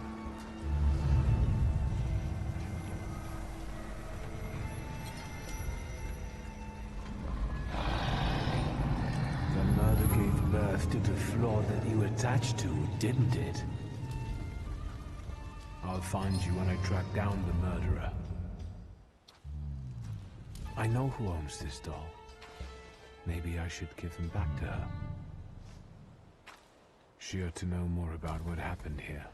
[SPEAKER 2] The murder gave birth to the flaw that you attached to, didn't it? I'll find you when I track down the murderer. I know who owns this doll. Maybe I should give him back to her. She ought to know more about what happened here.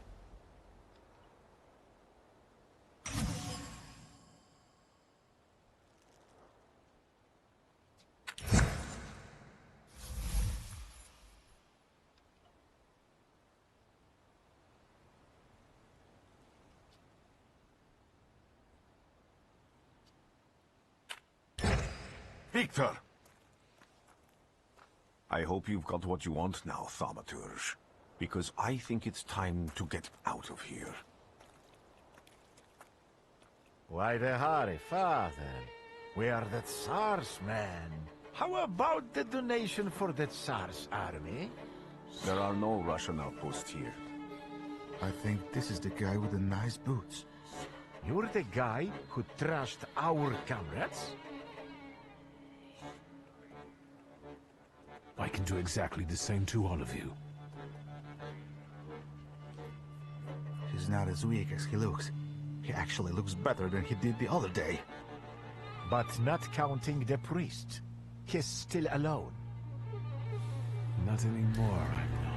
[SPEAKER 8] Victor! I hope you've got what you want now, Thaumaturge. Because I think it's time to get out of here.
[SPEAKER 5] Why the hurry, father? We are the Tsar's men. How about the donation for the Tsar's army?
[SPEAKER 8] There are no Russian outposts here.
[SPEAKER 6] I think this is the guy with the nice boots.
[SPEAKER 5] You're the guy who trashed our comrades?
[SPEAKER 2] I can do exactly the same to all of you.
[SPEAKER 6] He's not as weak as he looks. He actually looks better than he did the other day.
[SPEAKER 5] But not counting the priest. He's still alone.
[SPEAKER 2] Not anymore, I'm not.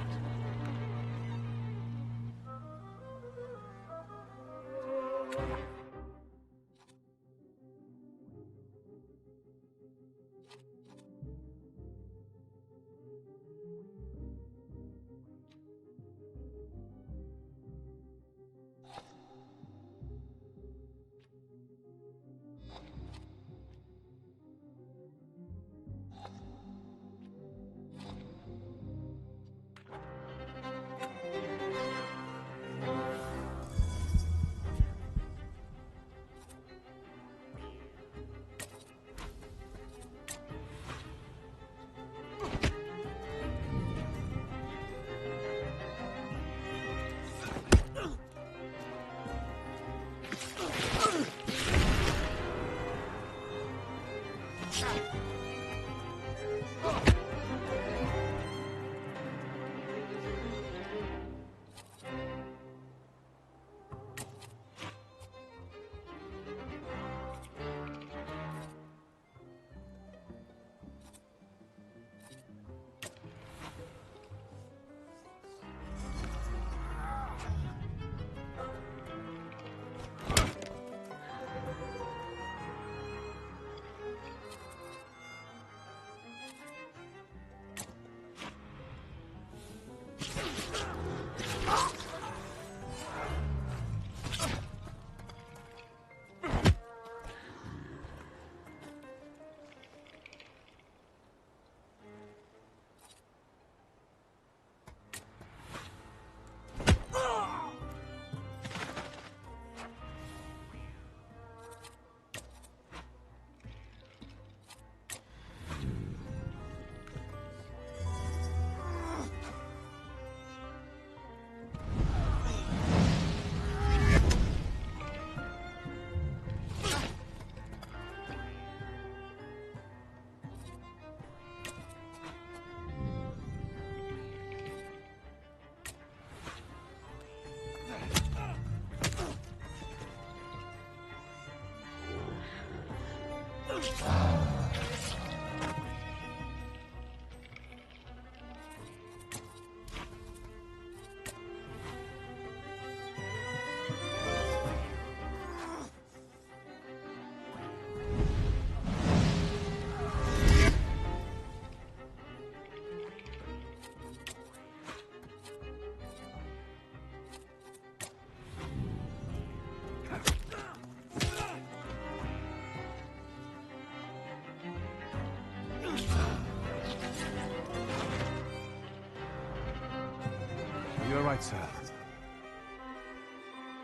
[SPEAKER 2] You're right, sir.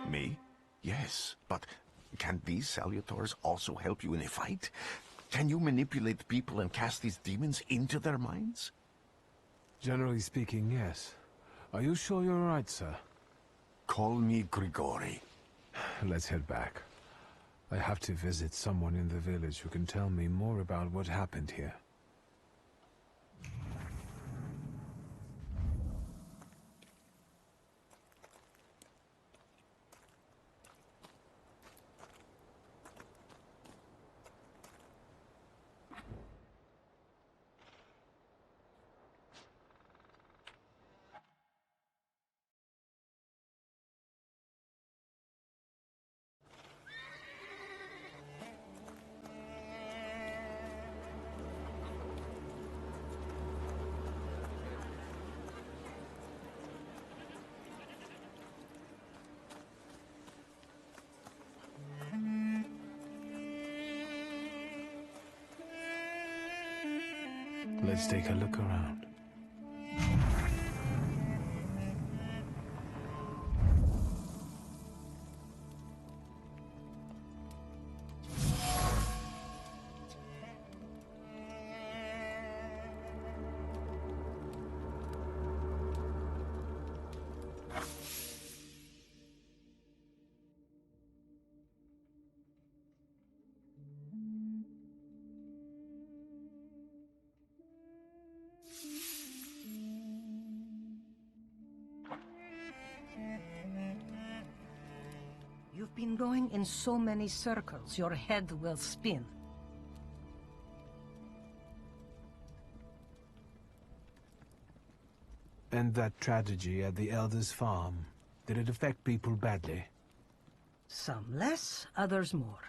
[SPEAKER 8] Me? Yes, but Can these Salutors also help you in a fight? Can you manipulate people and cast these demons into their minds?
[SPEAKER 2] Generally speaking, yes. Are you sure you're right, sir?
[SPEAKER 8] Call me Grigori.
[SPEAKER 2] Let's head back. I have to visit someone in the village who can tell me more about what happened here. Let's take a look around.
[SPEAKER 11] You've been going in so many circles, your head will spin.
[SPEAKER 2] And that tragedy at the Elder's farm, did it affect people badly?
[SPEAKER 11] Some less, others more.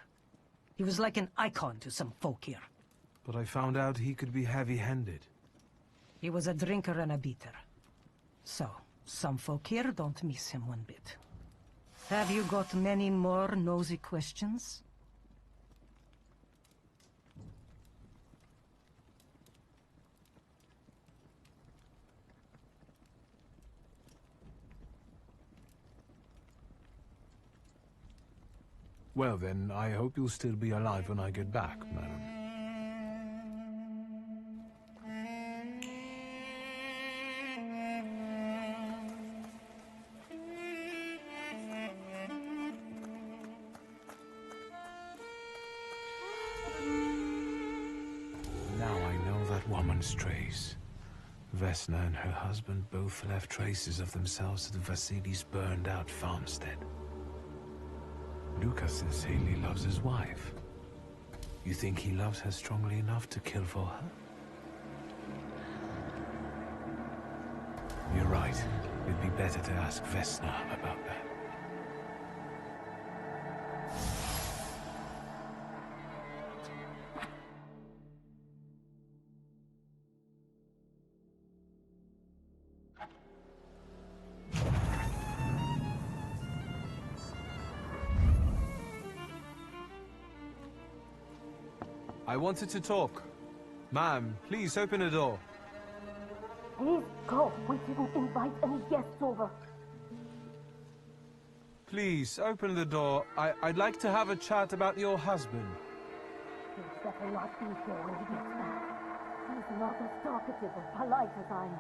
[SPEAKER 11] He was like an icon to some folk here.
[SPEAKER 2] But I found out he could be heavy-handed.
[SPEAKER 11] He was a drinker and a beater. So, some folk here don't miss him one bit. Have you got many more nosy questions?
[SPEAKER 2] Well then, I hope you'll still be alive when I get back, madam. Now I know that woman's trace. Vesna and her husband both left traces of themselves at Vasili's burned-out farmstead. Lucas says Haley loves his wife. You think he loves her strongly enough to kill for her? You're right. It'd be better to ask Vesna about that. I wanted to talk. Ma'am, please open the door.
[SPEAKER 10] Please go. We didn't invite any guests over.
[SPEAKER 2] Please, open the door. I'd like to have a chat about your husband.
[SPEAKER 10] He'd better not be here when he gets back. He's not as talkative or polite as I am.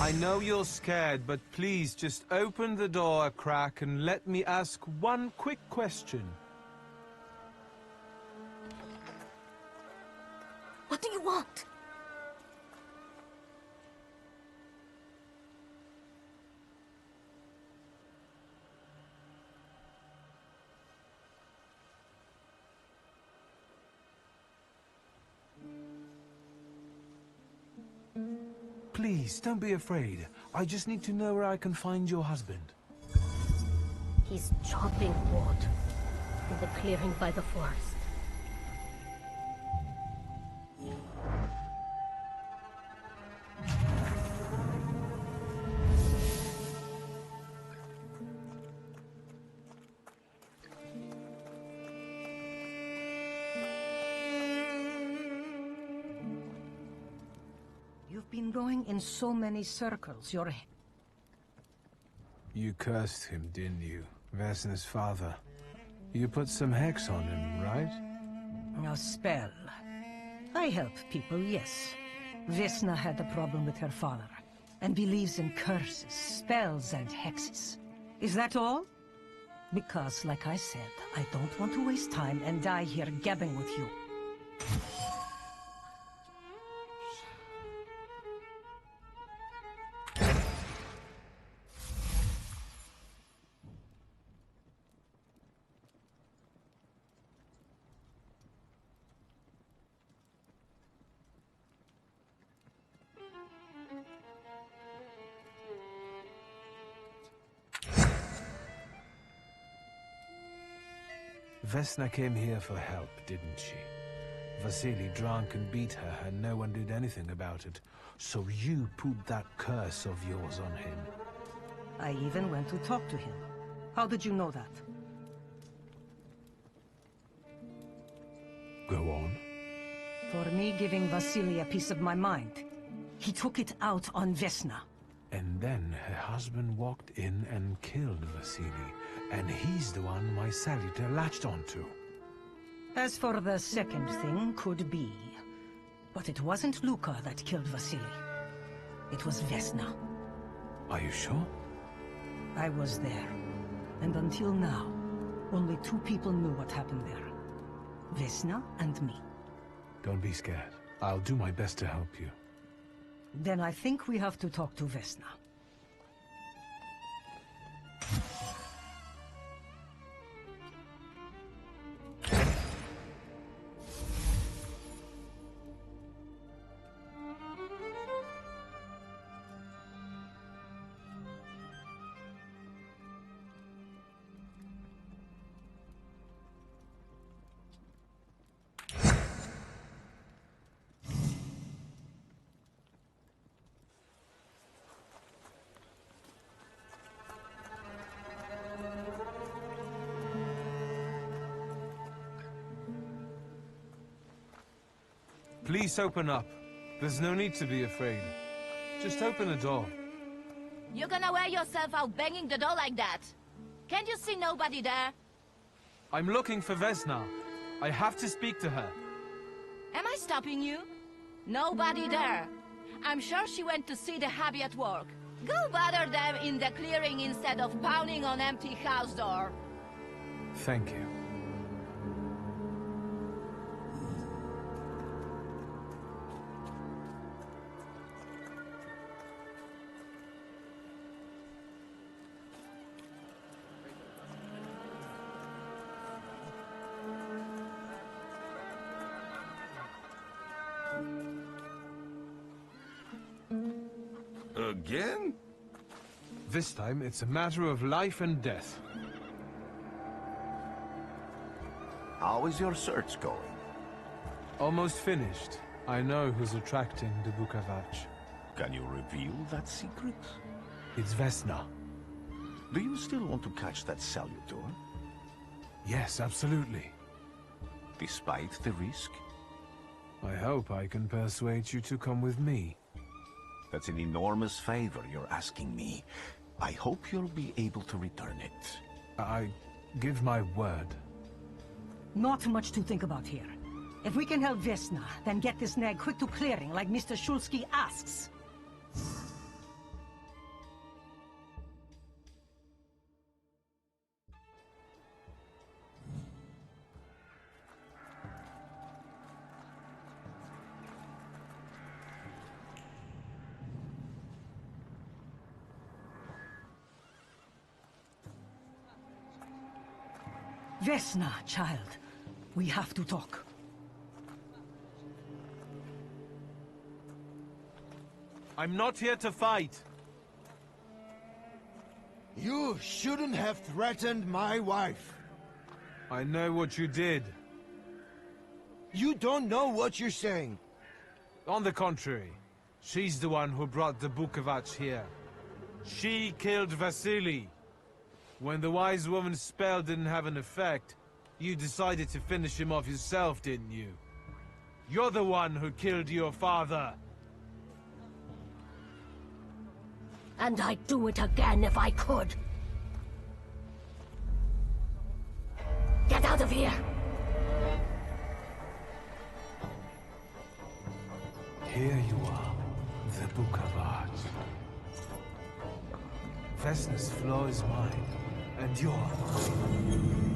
[SPEAKER 2] I know you're scared, but please just open the door a crack and let me ask one quick question.
[SPEAKER 10] What do you want?
[SPEAKER 2] Please, don't be afraid. I just need to know where I can find your husband.
[SPEAKER 10] He's chopping wood in the clearing by the forest.
[SPEAKER 11] You've been going in so many circles.
[SPEAKER 2] You cursed him, didn't you? Vesna's father. You put some hex on him, right?
[SPEAKER 11] A spell. I help people, yes. Vesna had a problem with her father, and believes in curses, spells, and hexes. Is that all? Because, like I said, I don't want to waste time and die here gabbing with you.
[SPEAKER 2] Vesna came here for help, didn't she? Vasily drank and beat her, and no one did anything about it. So you put that curse of yours on him.
[SPEAKER 11] I even went to talk to him. How did you know that?
[SPEAKER 2] Go on.
[SPEAKER 11] For me giving Vasily a piece of my mind. He took it out on Vesna.
[SPEAKER 2] And then her husband walked in and killed Vasily. And he's the one my Salutor latched onto.
[SPEAKER 11] As for the second thing, could be. But it wasn't Luka that killed Vasily. It was Vesna.
[SPEAKER 2] Are you sure?
[SPEAKER 11] I was there. And until now, only 2 people knew what happened there. Vesna and me.
[SPEAKER 2] Don't be scared. I'll do my best to help you.
[SPEAKER 11] Then I think we have to talk to Vesna.
[SPEAKER 2] Please open up. There's no need to be afraid. Just open the door.
[SPEAKER 13] You're gonna wear yourself out banging the door like that? Can't you see nobody there?
[SPEAKER 2] I'm looking for Vesna. I have to speak to her.
[SPEAKER 13] Am I stopping you? Nobody there. I'm sure she went to see the hubby at work. Go bother them in the clearing instead of pounding on empty house door.
[SPEAKER 2] Thank you.
[SPEAKER 4] Again?
[SPEAKER 2] This time, it's a matter of life and death.
[SPEAKER 8] How is your search going?
[SPEAKER 2] Almost finished. I know who's attracting the Bukavach.
[SPEAKER 8] Can you reveal that secret?
[SPEAKER 2] It's Vesna.
[SPEAKER 8] Do you still want to catch that Salutor?
[SPEAKER 2] Yes, absolutely.
[SPEAKER 8] Despite the risk?
[SPEAKER 2] I hope I can persuade you to come with me.
[SPEAKER 8] That's an enormous favor you're asking me. I hope you'll be able to return it.
[SPEAKER 2] I give my word.
[SPEAKER 11] Not much to think about here. If we can help Vesna, then get this nag quick to clearing like Mr. Shulsky asks. Vesna, child. We have to talk.
[SPEAKER 2] I'm not here to fight.
[SPEAKER 14] You shouldn't have threatened my wife.
[SPEAKER 2] I know what you did.
[SPEAKER 14] You don't know what you're saying.
[SPEAKER 2] On the contrary, she's the one who brought the Bukavach here. She killed Vasily. When the wise woman's spell didn't have an effect, you decided to finish him off yourself, didn't you? You're the one who killed your father.
[SPEAKER 10] And I'd do it again if I could. Get out of here!
[SPEAKER 2] Here you are, the Book of Art. Vesna's flaw is mine, and you're mine.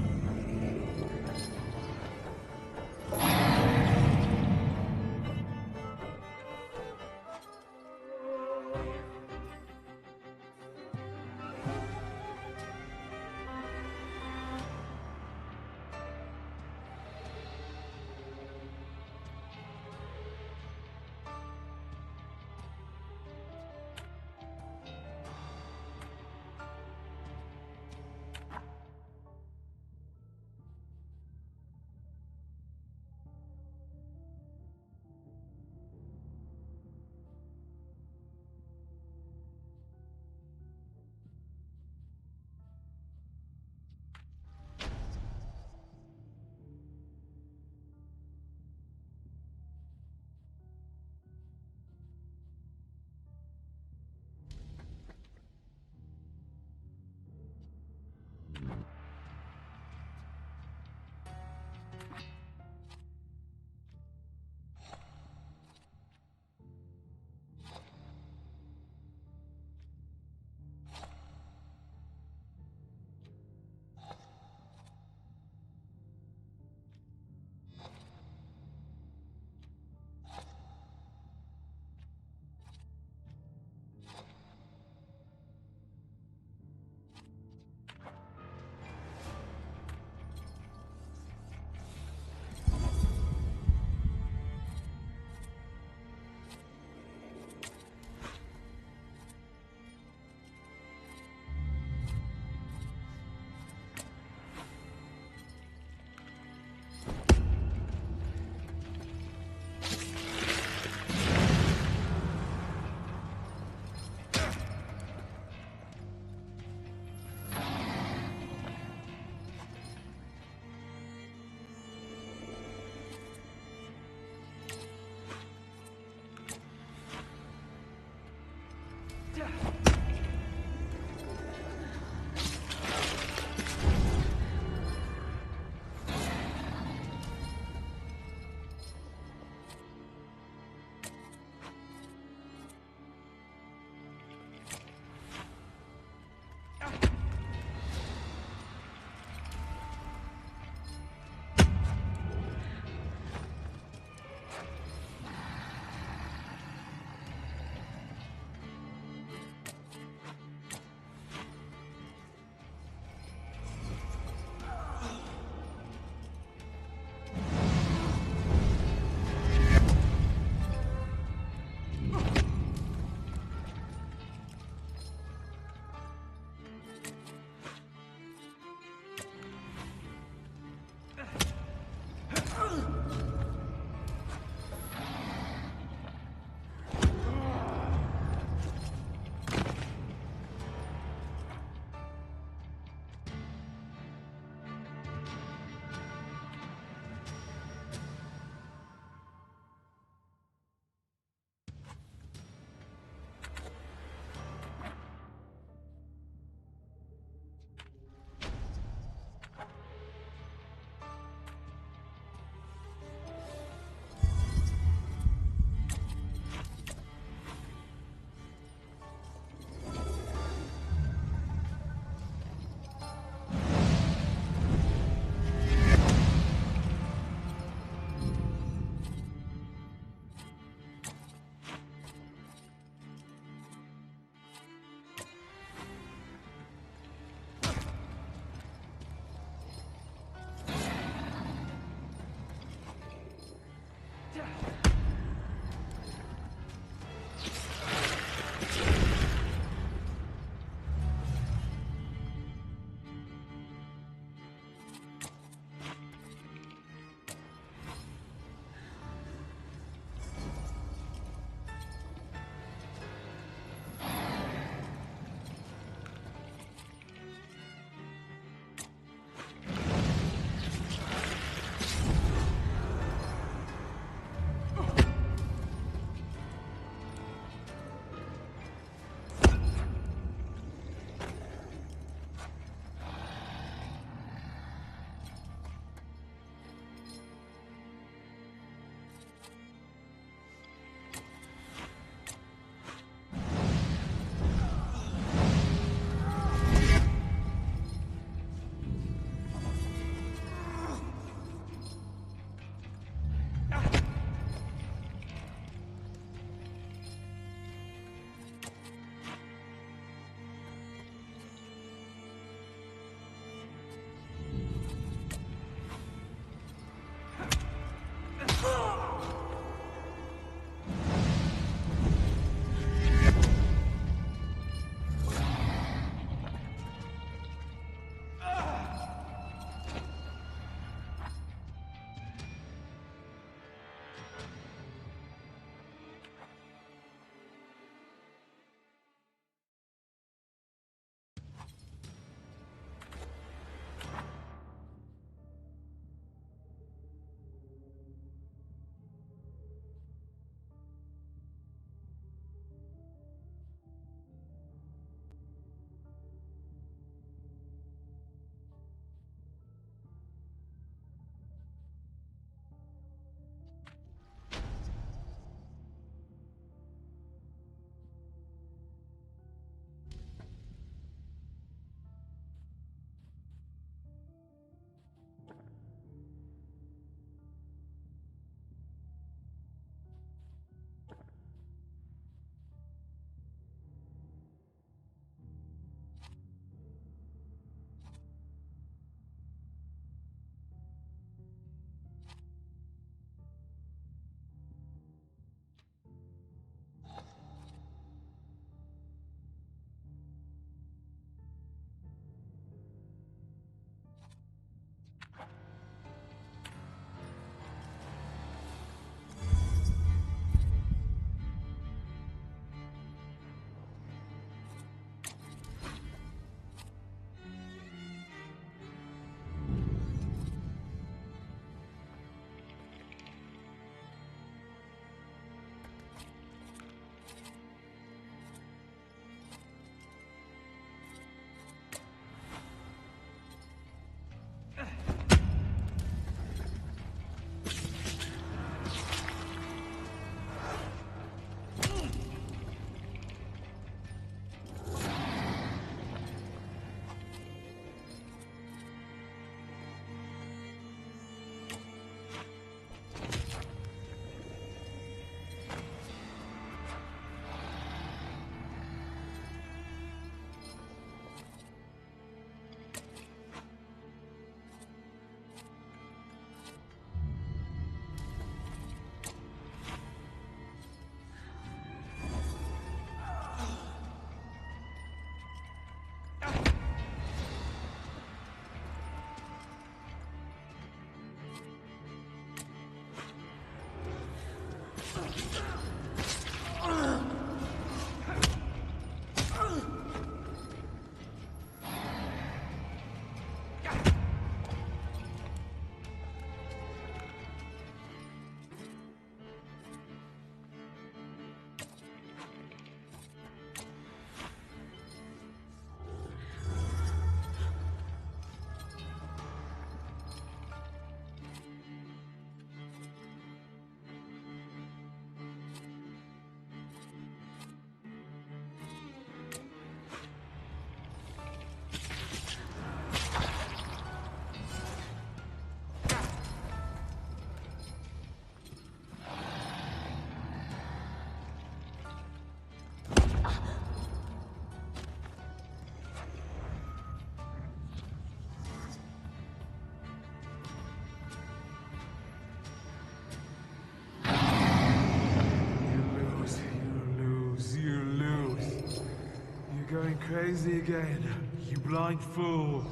[SPEAKER 2] Going crazy again, you blind fool.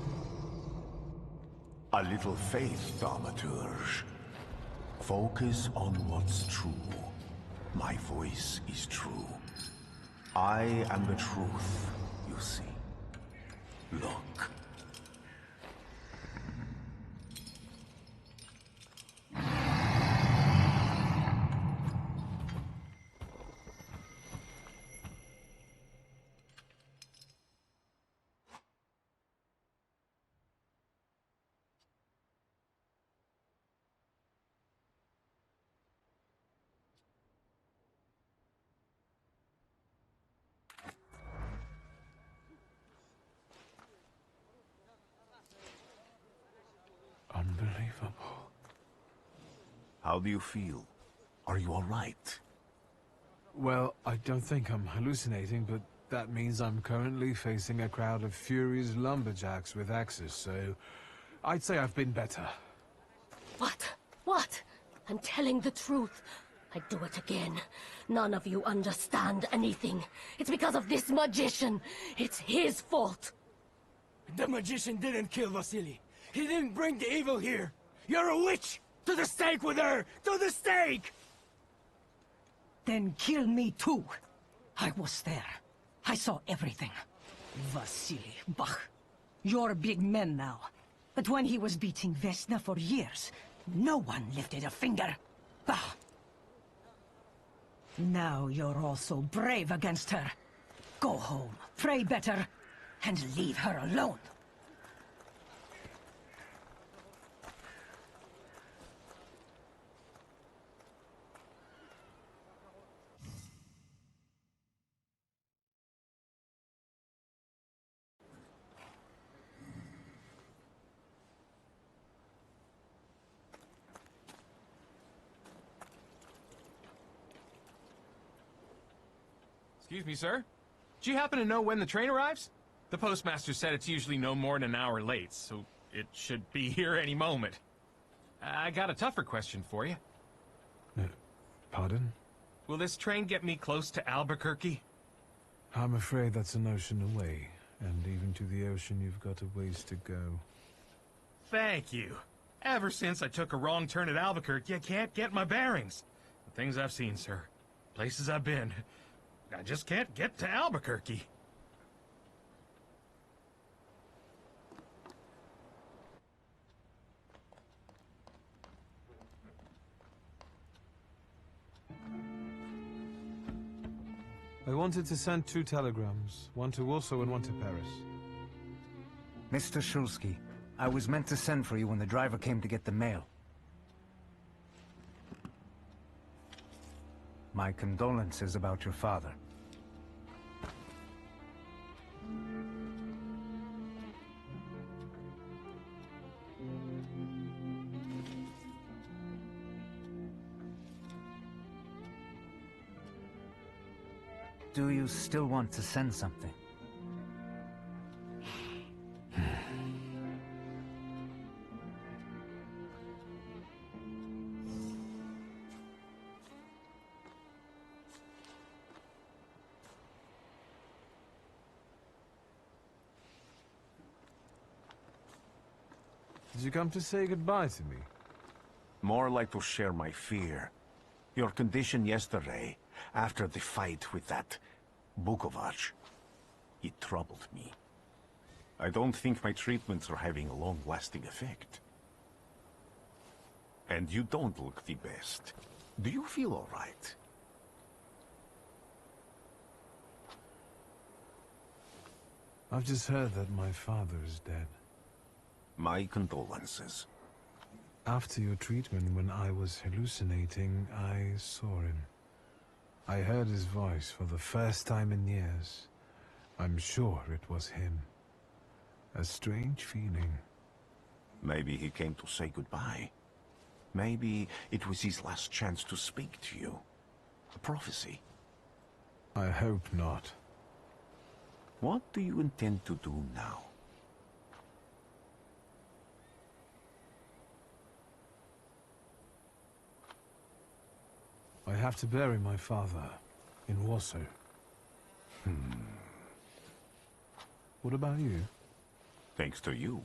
[SPEAKER 8] A little faith, Thaumaturge. Focus on what's true. My voice is true. I am the truth, you see. Look.
[SPEAKER 2] Unbelievable.
[SPEAKER 8] How do you feel? Are you all right?
[SPEAKER 2] Well, I don't think I'm hallucinating, but that means I'm currently facing a crowd of furious lumberjacks with axes, so I'd say I've been better.
[SPEAKER 10] What? What? I'm telling the truth. I'd do it again. None of you understand anything. It's because of this magician. It's his fault.
[SPEAKER 7] The magician didn't kill Vasily. He didn't bring the evil here. You're a witch! To the stake with her! To the stake!
[SPEAKER 11] Then kill me too. I was there. I saw everything. Vasily, bah. You're big men now. But when he was beating Vesna for years, no one lifted a finger. Bah. Now you're all so brave against her. Go home, pray better, and leave her alone.
[SPEAKER 15] Excuse me, sir. Do you happen to know when the train arrives? The postmaster said it's usually no more than an hour late, so it should be here any moment. I got a tougher question for you.
[SPEAKER 2] Pardon?
[SPEAKER 15] Will this train get me close to Albuquerque?
[SPEAKER 2] I'm afraid that's an ocean away, and even to the ocean you've got a ways to go.
[SPEAKER 15] Thank you. Ever since I took a wrong turn at Albuquerque, I can't get my bearings. The things I've seen, sir. Places I've been. I just can't get to Albuquerque.
[SPEAKER 2] I wanted to send 2 telegrams, one to Warsaw and one to Paris.
[SPEAKER 3] Mr. Shulsky, I was meant to send for you when the driver came to get the mail. My condolences about your father. Do you still want to send something?
[SPEAKER 2] Did you come to say goodbye to me?
[SPEAKER 8] More like to share my fear. Your condition yesterday, after the fight with that Bukovac, it troubled me. I don't think my treatments are having a long-lasting effect. And you don't look the best. Do you feel all right?
[SPEAKER 2] I've just heard that my father is dead.
[SPEAKER 8] My condolences.
[SPEAKER 2] After your treatment, when I was hallucinating, I saw him. I heard his voice for the first time in years. I'm sure it was him. A strange feeling.
[SPEAKER 8] Maybe he came to say goodbye. Maybe it was his last chance to speak to you. A prophecy.
[SPEAKER 2] I hope not.
[SPEAKER 8] What do you intend to do now?
[SPEAKER 2] I have to bury my father in Warsaw. What about you?
[SPEAKER 8] Thanks to you,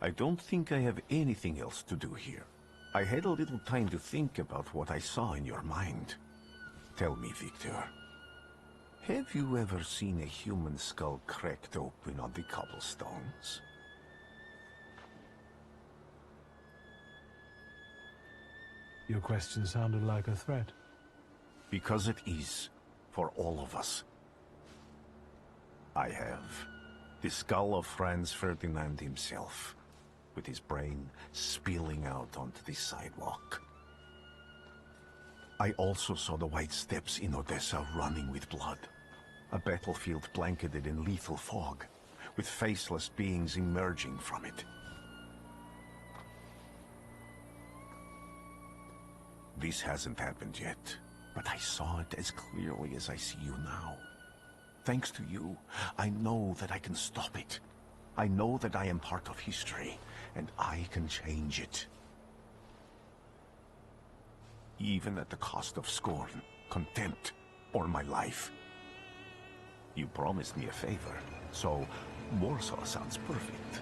[SPEAKER 8] I don't think I have anything else to do here. I had a little time to think about what I saw in your mind. Tell me, Victor, have you ever seen a human skull cracked open on the cobblestones?
[SPEAKER 2] Your question sounded like a threat.
[SPEAKER 8] Because it is, for all of us. I have. The skull of Franz Ferdinand himself, with his brain spilling out onto the sidewalk. I also saw the white steps in Odessa running with blood. A battlefield blanketed in lethal fog, with faceless beings emerging from it. This hasn't happened yet, but I saw it as clearly as I see you now. Thanks to you, I know that I can stop it. I know that I am part of history, and I can change it. Even at the cost of scorn, contempt, or my life. You promised me a favor, so Warsaw sounds perfect.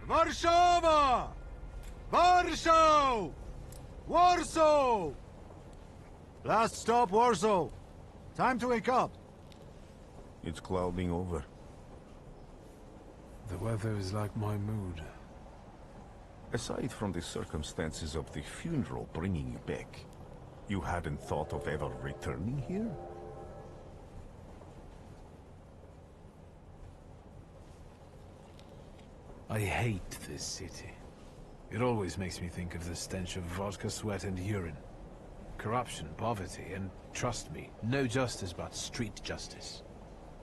[SPEAKER 14] Warszawa! Warsaw! Warsaw! Last stop, Warsaw. Time to wake up.
[SPEAKER 8] It's clouding over.
[SPEAKER 2] The weather is like my mood.
[SPEAKER 8] Aside from the circumstances of the funeral bringing you back, you hadn't thought of ever returning here?
[SPEAKER 2] I hate this city. It always makes me think of the stench of vodka, sweat, and urine. Corruption, poverty, and trust me, no justice but street justice.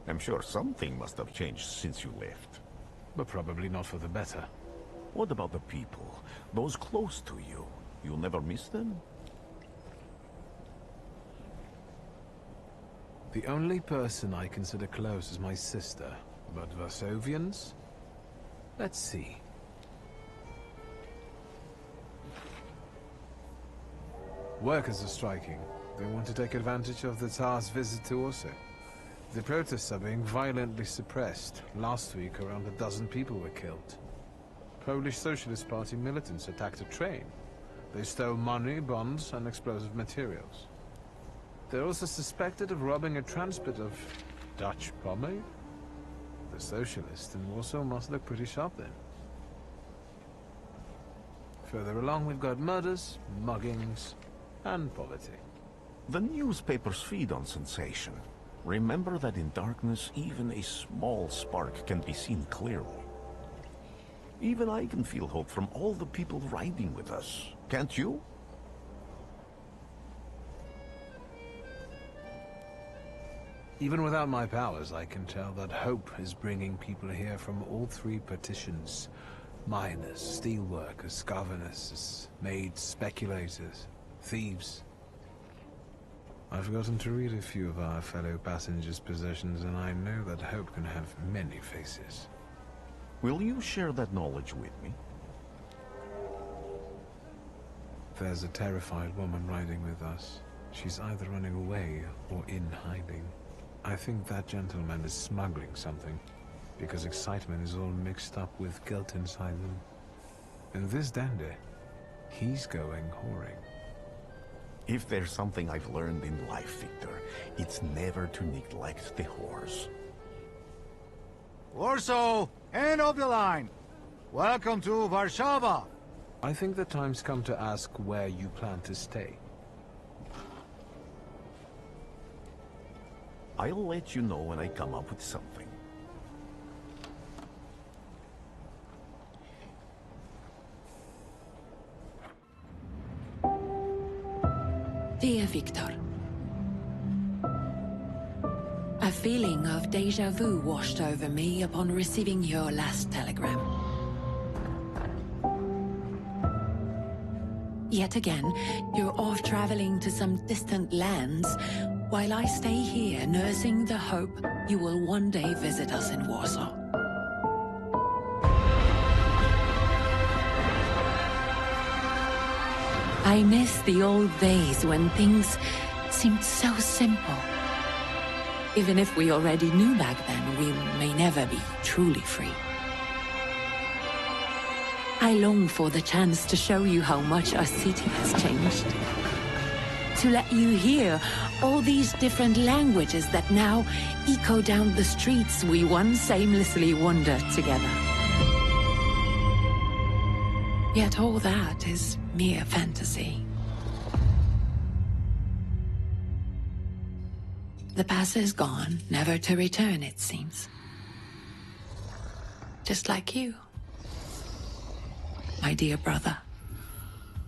[SPEAKER 8] I'm sure something must have changed since you left.
[SPEAKER 2] But probably not for the better.
[SPEAKER 8] What about the people? Those close to you? You'll never miss them?
[SPEAKER 2] The only person I consider close is my sister. But Varsovians? Let's see. Workers are striking. They want to take advantage of the Tsar's visit to Warsaw. The protests are being violently suppressed. Last week, around a dozen people were killed. Polish Socialist Party militants attacked a train. They stole money, bonds, and explosive materials. They're also suspected of robbing a transport of Dutch pomade. The socialists in Warsaw must look pretty sharp then. Further along, we've got murders, muggings, and poverty.
[SPEAKER 8] The newspapers feed on sensation. Remember that in darkness, even a small spark can be seen clearly. Even I can feel hope from all the people riding with us. Can't you?
[SPEAKER 2] Even without my powers, I can tell that hope is bringing people here from all three partitions. Miners, steelworkers, governesses, maids, speculators, thieves. I've forgotten to read a few of our fellow passengers' possessions, and I know that hope can have many faces.
[SPEAKER 8] Will you share that knowledge with me?
[SPEAKER 2] There's a terrified woman riding with us. She's either running away or in hiding. I think that gentleman is smuggling something, because excitement is all mixed up with guilt inside them. And this dandy, he's going whoring.
[SPEAKER 8] If there's something I've learned in life, Victor, it's never to neglect the whores.
[SPEAKER 14] Warsaw, end of the line. Welcome to Warsaw.
[SPEAKER 2] I think the time's come to ask where you plan to stay.
[SPEAKER 8] I'll let you know when I come up with something.
[SPEAKER 1] Dear Victor, a feeling of déjà vu washed over me upon receiving your last telegram. Yet again, you're off traveling to some distant lands, while I stay here nursing the hope you will one day visit us in Warsaw. I miss the old days when things seemed so simple. Even if we already knew back then, we may never be truly free. I long for the chance to show you how much our city has changed. To let you hear all these different languages that now echo down the streets we once aimlessly wandered together. Yet all that is mere fantasy. The past is gone, never to return, it seems. Just like you, my dear brother,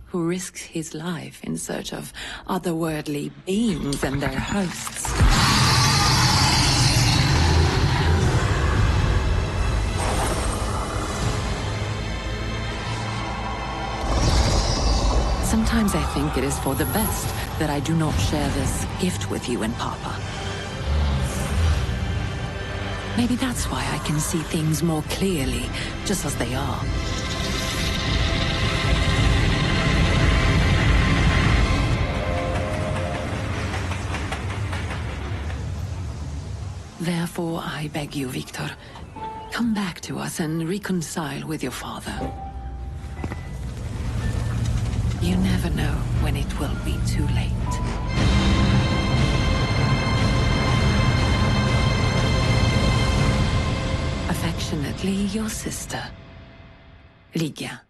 [SPEAKER 1] who risks his life in search of otherworldly beings and their hosts. Sometimes I think it is for the best that I do not share this gift with you and Papa. Maybe that's why I can see things more clearly, just as they are. Therefore, I beg you, Victor, come back to us and reconcile with your father. You never know when it will be too late. Affectionately, your sister, Ligia.